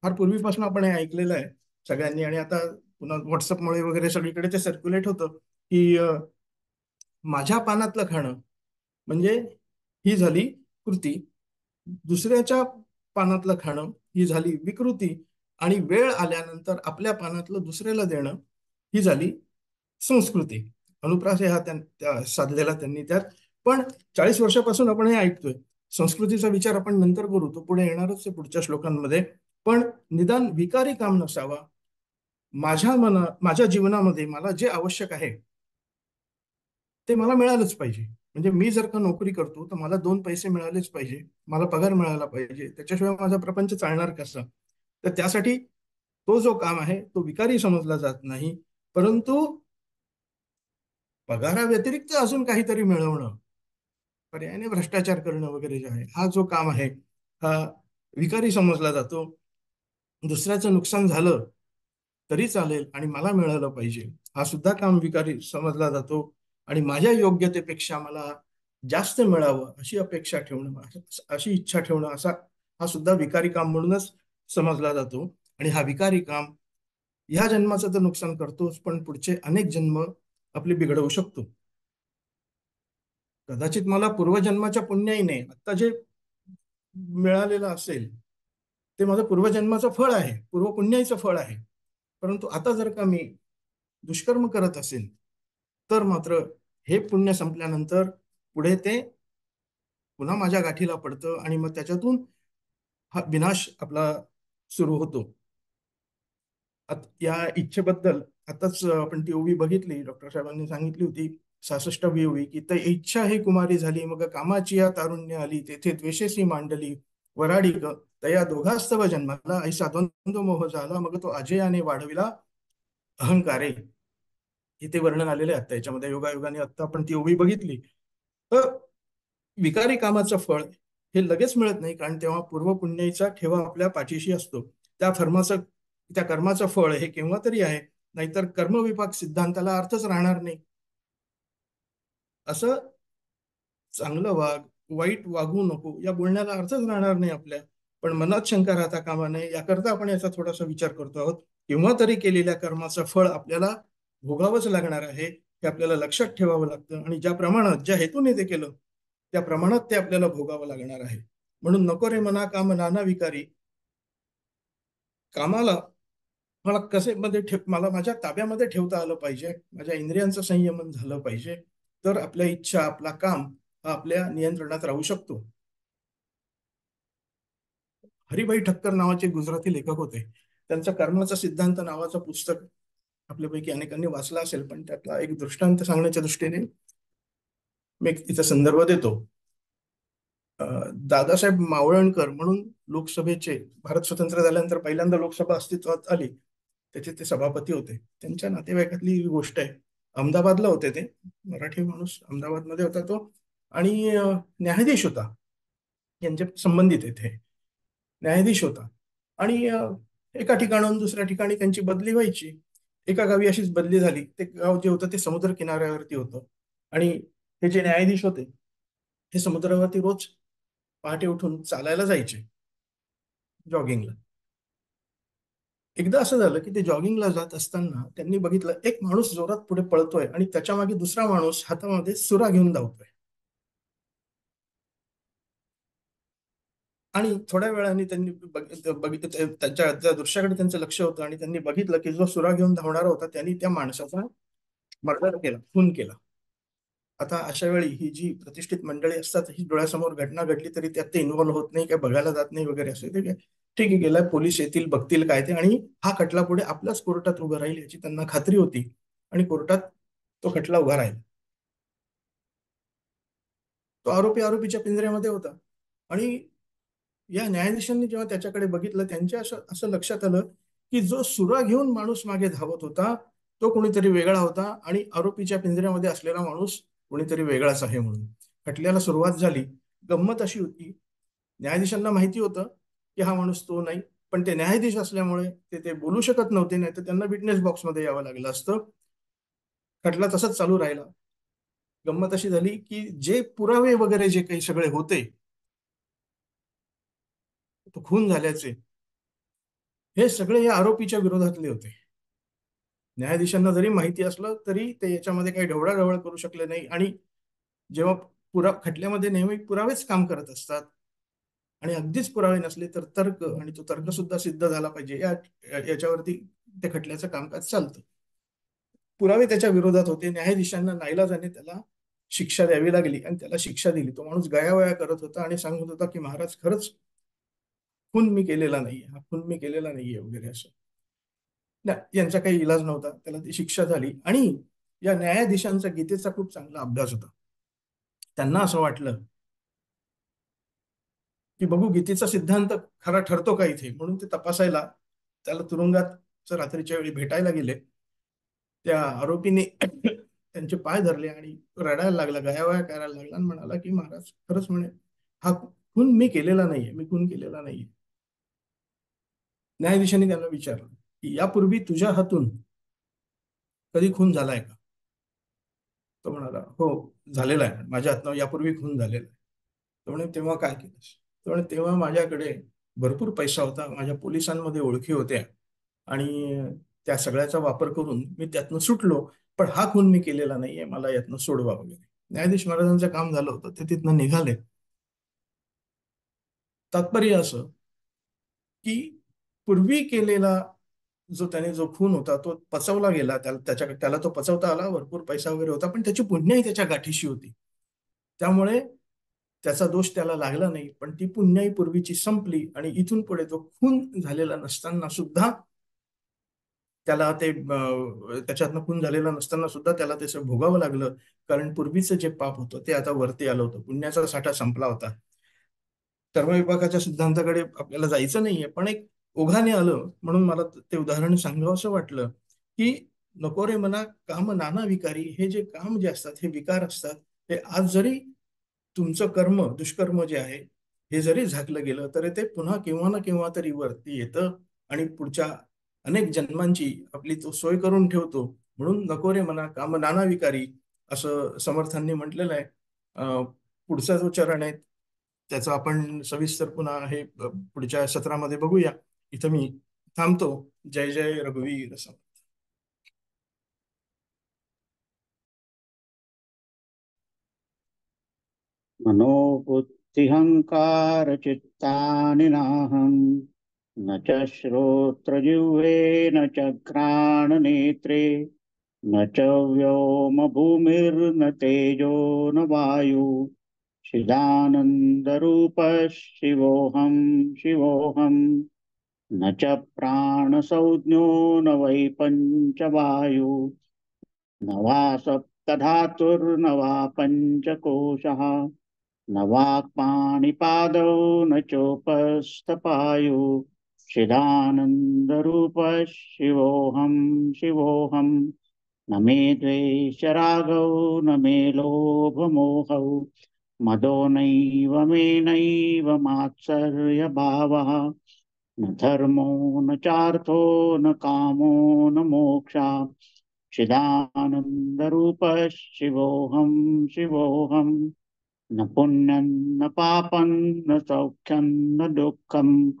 फार पूर्वीपासून आपण हे ऐकलेलं आहे सगळ्यांनी, आणि आता पुन्हा व्हॉट्सअपमुळे वगैरे सगळीकडे ते सर्क्युलेट होतं की माझ्या पानातलं खाणं म्हणजे ही झाली कृती, दुसऱ्याच्या पानातलं खाणं ही झाली विकृती, आणि वेळ आल्यानंतर आपल्या पानातलं दुसऱ्याला देणं ही झाली संस्कृती. अनुप्रास हा साधलेला त्यांनी त्यात. पण 40 वर्षापासून आपण हे ऐकतोय. संस्कृतीचा विचार आपण नंतर करू, तो पुढे येणारच आहे पुढच्या श्लोकांमध्ये. पण निदान विकारी काम नसावा. माझ्या जीवनामध्ये मला जे आवश्यक आहे ते मला मिळालंच पाहिजे. म्हणजे मी जर का नोकरी करतो तर मला 2 पैसे मिळालेच पाहिजे, मला पगार मिळाला पाहिजे, त्याच्याशिवाय माझा प्रपंच चालणार कसा? तर त्यासाठी तो जो काम आहे तो विकारी समजला जात नाही, परंतु पगाराव्यतिरिक्त अजून काहीतरी मिळवणं, पर्यायाने भ्रष्टाचार करणं वगैरे जे आहे, हा जो काम आहे हा विकारी समजला जातो. दुसऱ्याचं नुकसान झालं तरी चालेल आणि मला मिळालं पाहिजे, हा सुद्धा काम विकारी समजला जातो. आणि माझ्या योग्यतेपेक्षा मला जास्त मिळावं अशी अपेक्षा ठेवणं, अशी इच्छा ठेवणं, असा हा सुद्धा विकारी काम म्हणूनच समजला जातो. आणि हा विकारी काम ह्या जन्माचं तर नुकसान करतोच, पण पुढचे अनेक जन्म आपले बिघडवू शकतो. कदाचित मला पूर्वजन्माच्या पुण्याईने आता जे मिळालेलं असेल ते माझं पूर्वजन्माचं फळ आहे, पूर्वपुण्याईचं फळ आहे. परंतु आता जर का मी दुष्कर्म करत असेल तर मात्र हे पुण्य संपल्यानंतर पुढे ते पुन्हा माझ्या गाठीला पडतं आणि मग त्याच्यातून हा विनाश आपला सुरू होतो. या इच्छेबद्दल आताच आपण ती ओवी बघितली, डॉक्टर साहेबांनी सांगितली होती 66वी ओळी की तर इच्छा ही कुमारी झाली मग कामाची या तारुण्य आली तेथे द्वेषेशी मांडली वराडी ग तया दोघास्तव जन्माला ऐसा द्वंद्व मोह झाला मग तो अजयाने वाढविला अहंकारे. इथे वर्णन आलेले आहे आता याच्यामध्ये योगायोगाने आता आपण ती ओवी बघितली. तर विकारी कामाचं फळ हे लगेच मिळत नाही, कारण तेव्हा पूर्वपुण्याचा ठेवा आपल्या पाठीशी असतो. त्या कर्माचं फळ हे केव्हा तरी आहे, नाहीतर कर्मविपाक सिद्धांताला अर्थच राहणार नाही. असं चांगलं वाग वाईट वागू नको या बोलण्याला अर्थच राहणार नाही आपल्या. पण मनात शंका राहता कामा नये याकरता आपण याचा थोडासा विचार करतो आहोत. केव्हा तरी केलेल्या कर्माचं फळ आपल्याला भोगावंच लागणार आहे हे आपल्याला लक्षात ठेवावं लागतं. आणि ज्या प्रमाणात ज्या हेतूने ते केलं त्या प्रमाणात ते आपल्याला भोगावं लागणार आहे. म्हणून नको रे मना काम नाना विकारी. कामाला मला कसे मला माझ्या ताब्यामध्ये ठेवता आलं पाहिजे, माझ्या इंद्रियांचं संयमन झालं पाहिजे, तर आपल्या इच्छा आपला काम हा आपल्या नियंत्रणात राहू शकतो. हरिभाई ठक्कर नावाचे गुजराती लेखक होते. त्यांचं कर्माचा सिद्धांत नावाचं पुस्तक आपल्यापैकी अनेकांनी वाचलं असेल, पण त्यातला एक दृष्टांत सांगण्याच्या दृष्टीने मी तिचा संदर्भ देतो. दादासाहेब मावळणकर म्हणून लोकसभेचे, भारत स्वतंत्र झाल्यानंतर पहिल्यांदा लोकसभा अस्तित्वात आली, त्याचे ते सभापती होते. त्यांच्या नातेवाईकातली ही गोष्ट आहे. अहमदाबादला होते ते, मराठी माणूस अहमदाबादमध्ये होता तो, आणि न्यायाधीश होता, यांचे संबंधित येथे न्यायाधीश होता. आणि एका ठिकाणाहून दुसऱ्या ठिकाणी त्यांची बदली व्हायची. एका गावी अशीच बदली झाली. ते गाव जे होतं ते समुद्र किनाऱ्यावरती होतं, आणि हे जे न्यायाधीश होते हे समुद्रावरती रोज पहाटे उठून चालायला जायचे, जॉगिंगला. एकदा असं झालं की ते जॉगिंगला जात असताना त्यांनी बघितलं एक माणूस जोरात पुढे पळतोय आणि त्याच्या मागे दुसरा माणूस हातामध्ये सुरा घेऊन धावतोय. आणि थोड्या वेळाने त्यांनी बघितलं, त्या दृश्याकडे त्यांचं लक्ष होतं, आणि त्यांनी बघितलं की जो सुरा घेऊन धावणारा होता त्यांनी त्या माणसाचा मर्डर केला, खून केला. आता अशा वेळी ही जी प्रतिष्ठित मंडळी असतात ही डोळ्यासमोर घटना घडली तरी त्यात ते इन्व्हॉल्व्ह होत नाही, काय बघायला जात नाही वगैरे असं. ते ठीक आहे, गेलाय, पोलीस येतील, बघतील काय ते, आणि हा खटला पुढे आपल्याच कोर्टात उभा राहील याची त्यांना खात्री होती, आणि कोर्टात तो खटला उभा राहील. तो आरोपीच्या पिंजऱ्यामध्ये होता. आणि या न्यायाधीशांनी जेव्हा त्याच्याकडे बघितलं त्यांच्या असं लक्षात आलं की जो सुरा घेऊन माणूस मागे धावत होता तो कोणीतरी वेगळा होता, आणि आरोपीच्या पिंजऱ्यामध्ये असलेला माणूस कोणीतरी वेगळाच आहे. म्हणून खटल्याला सुरुवात झाली. गंमत अशी होती, न्यायाधीशांना माहिती होतं की हा माणूस तो नाही, पण ते न्यायाधीश असल्यामुळे ते बोलू शकत नव्हते, नाही तर त्यांना विटनेस बॉक्समध्ये यावं लागलं असतं. खटला तसंच चालू राहिला. गंमत अशी झाली की जे पुरावे वगैरे जे काही सगळे होते तो खून झाल्याचे, हे सगळे या आरोपीच्या विरोधातले होते. न्यायाधीशांना जरी माहिती असलं तरी ते याच्यामध्ये काही ढवळाढवळ करू शकले नाही. आणि जेव्हा खटल्यामध्ये नेहमी पुरावेच काम करत असतात, आणि अगदीच पुरावे नसले तर तर्क, आणि तो तर्क सुद्धा सिद्ध झाला पाहिजे, याच्यावरती त्या खटल्याचं कामकाज चालतं. पुरावे त्याच्या विरोधात होते. न्यायाधीशांना नाईलाजाने त्याला शिक्षा द्यावी लागली, आणि त्याला शिक्षा दिली. तो माणूस गयावया करत होता आणि सांगत होता की महाराज खरंच खून मी केलेला नाहीये, हा खून मी केलेला नाहीये वगैरे असं. यांचा काही इलाज नव्हता, त्याला ती शिक्षा झाली. आणि या न्यायाधीशांचा गीतेचा खूप चांगला अभ्यास होता. त्यांना असं वाटलं की बघू गीतेचा सिद्धांत खरा ठरतो का इथे, म्हणून ते तपासायला त्याला तुरुंगात रात्रीच्या वेळी भेटायला गेले. त्या आरोपीने त्यांचे पाय धरले आणि रडायला लागला, गयावया करायला लागला, आणि म्हणाला की महाराज खरंच म्हणे हा खून मी केलेला नाहीये, मी खून केलेला नाहीये. न्यायाधीशांनी त्यांना विचारलं की यापूर्वी तुझ्या हातून कधी खून झालाय का? तो म्हणाला हो झालेला आहे, माझ्या हातनं यापूर्वी खून झालेला आहे. तो म्हणे तेव्हा काय केलंस? तो म्हणे तेव्हा माझ्याकडे भरपूर पैसा होता, माझ्या पोलिसांमध्ये ओळखी होत्या, आणि त्या सगळ्याचा वापर करून मी त्यातनं सुटलो, पण हा खून मी केलेला नाहीये, मला यातनं सोडवा वगैरे. न्यायाधीश महाराजांचं काम झालं होतं, ते तिथनं निघाले. तात्पर्य असं की पूर्वी केलेला जो खून होता तो पचवला गेला, त्याला तो पचवता आला, भरपूर पैसा वगैरे होता, पण त्याची पुण्याई त्याच्या गाठीशी होती, त्यामुळे त्याचा दोष त्याला लागला नाही. पण ती पुण्याई पूर्वीची संपली, आणि इथून पुढे तो खून झालेला नसताना सुद्धा त्याला ते त्याच्यातनं खून झालेला नसताना सुद्धा त्याला त्याचं भोगावं लागलं, कारण पूर्वीचं जे पाप होतं ते आता वरती आलं होतं, पुण्याचा साठा संपला होता. कर्मविपाकाच्या सिद्धांताकडे आपल्याला जायचं नाहीये, पण एक ओघाने आलं म्हणून मला ते उदाहरण सांगावं असं वाटलं की नको रे मना काम नाना विकारी. हे जे काम जे असतात हे विकार असतात. ते आज जरी तुमचं कर्म दुष्कर्म जे आहे हे जरी झाकलं गेलं तरी ते पुन्हा केव्हा ना केव्हा तरी वरती येतं आणि पुढच्या अनेक जन्मांची आपली तो सोय करून ठेवतो. म्हणून नको रे मना काम नाना विकारी असं समर्थांनी म्हटलेलं आहे. पुढचा जो चरण आहे त्याचा आपण सविस्तर पुन्हा हे पुढच्या सत्रामध्ये बघूया. इथं मी थांबतो. जय जय रघुवीर समर्थ. मनोबुद्धिहंकार चित्तानि नाहं न च श्रोत्रजिह्वे न च घ्राणनेत्रे न च व्योम भूमिर्न तेजो न वायु चिदानन्दरूपः शिवोऽहं शिवोऽहं न च प्राणसंज्ञो न वै पञ्चवायु न वा सप्तधातुर्न वा पञ्चकोशः न वाक्पाणिपादौ न चोपस्थपायु चिदानन्दरूपः शिवोऽहं शिवोऽहं न मे द्वेषरागौ न मे लोभमोहौ मदो नैव मे नैव मात्सर्यभावः न धर्मो न चार्थो न कामो न मोक्षा चिदानन्दरूपः शिवोऽहं शिवोऽहं न पुण्यं न पापं न सौख्यं न दुःखं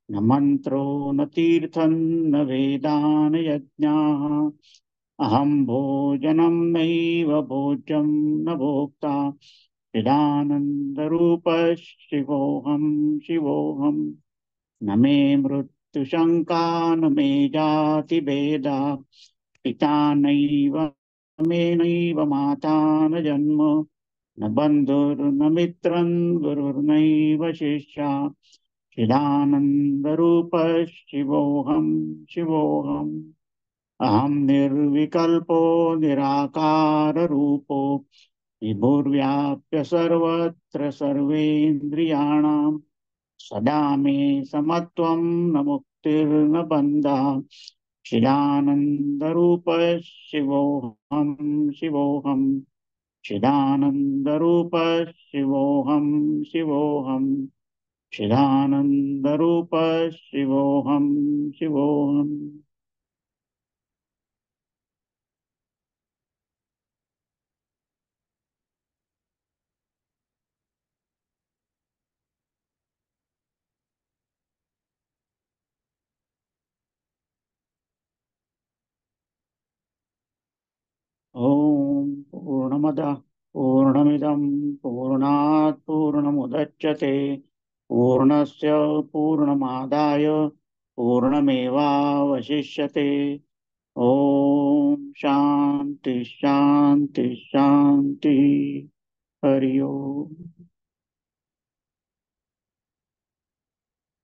न मन्त्रो न तीर्थं न वेदा न यज्ञाः अहं भोजनं नैव भोज्यं न भोक्ता चिदानन्दरूपः शिवोऽहं शिवोऽहं न मे मृत्युशङ्का न मे जातिभेदा पिता नैव मे नैव माता न जन्म न बन्धुर्न मित्रं गुरुर्नैव शिष्या चिदानन्दरूपः शिवोऽहं शिवोऽहम् अहं निर्विकल्पो निराकाररूपो विभुर्व्याप्य सर्वत्र सर्वेन्द्रियाणां सदा मे समत्वं न मुक्तिर्न बन्धः चिदानन्दरूपः शिवोऽहं शिवोऽहम् चिदानन्दरूपः शिवोऽहं शिवोऽहं चिदानन्दरूपः शिवोऽहं शिवोऽहम्. ॐ पूर्णमदः पूर्णमिदं पूर्णात् पूर्णमुदच्यते पूर्णस्य पूर्णमादाय पूर्णमेवावशिष्यते. ॐ शान्ति शान्ति शान्ति. हरि ओम.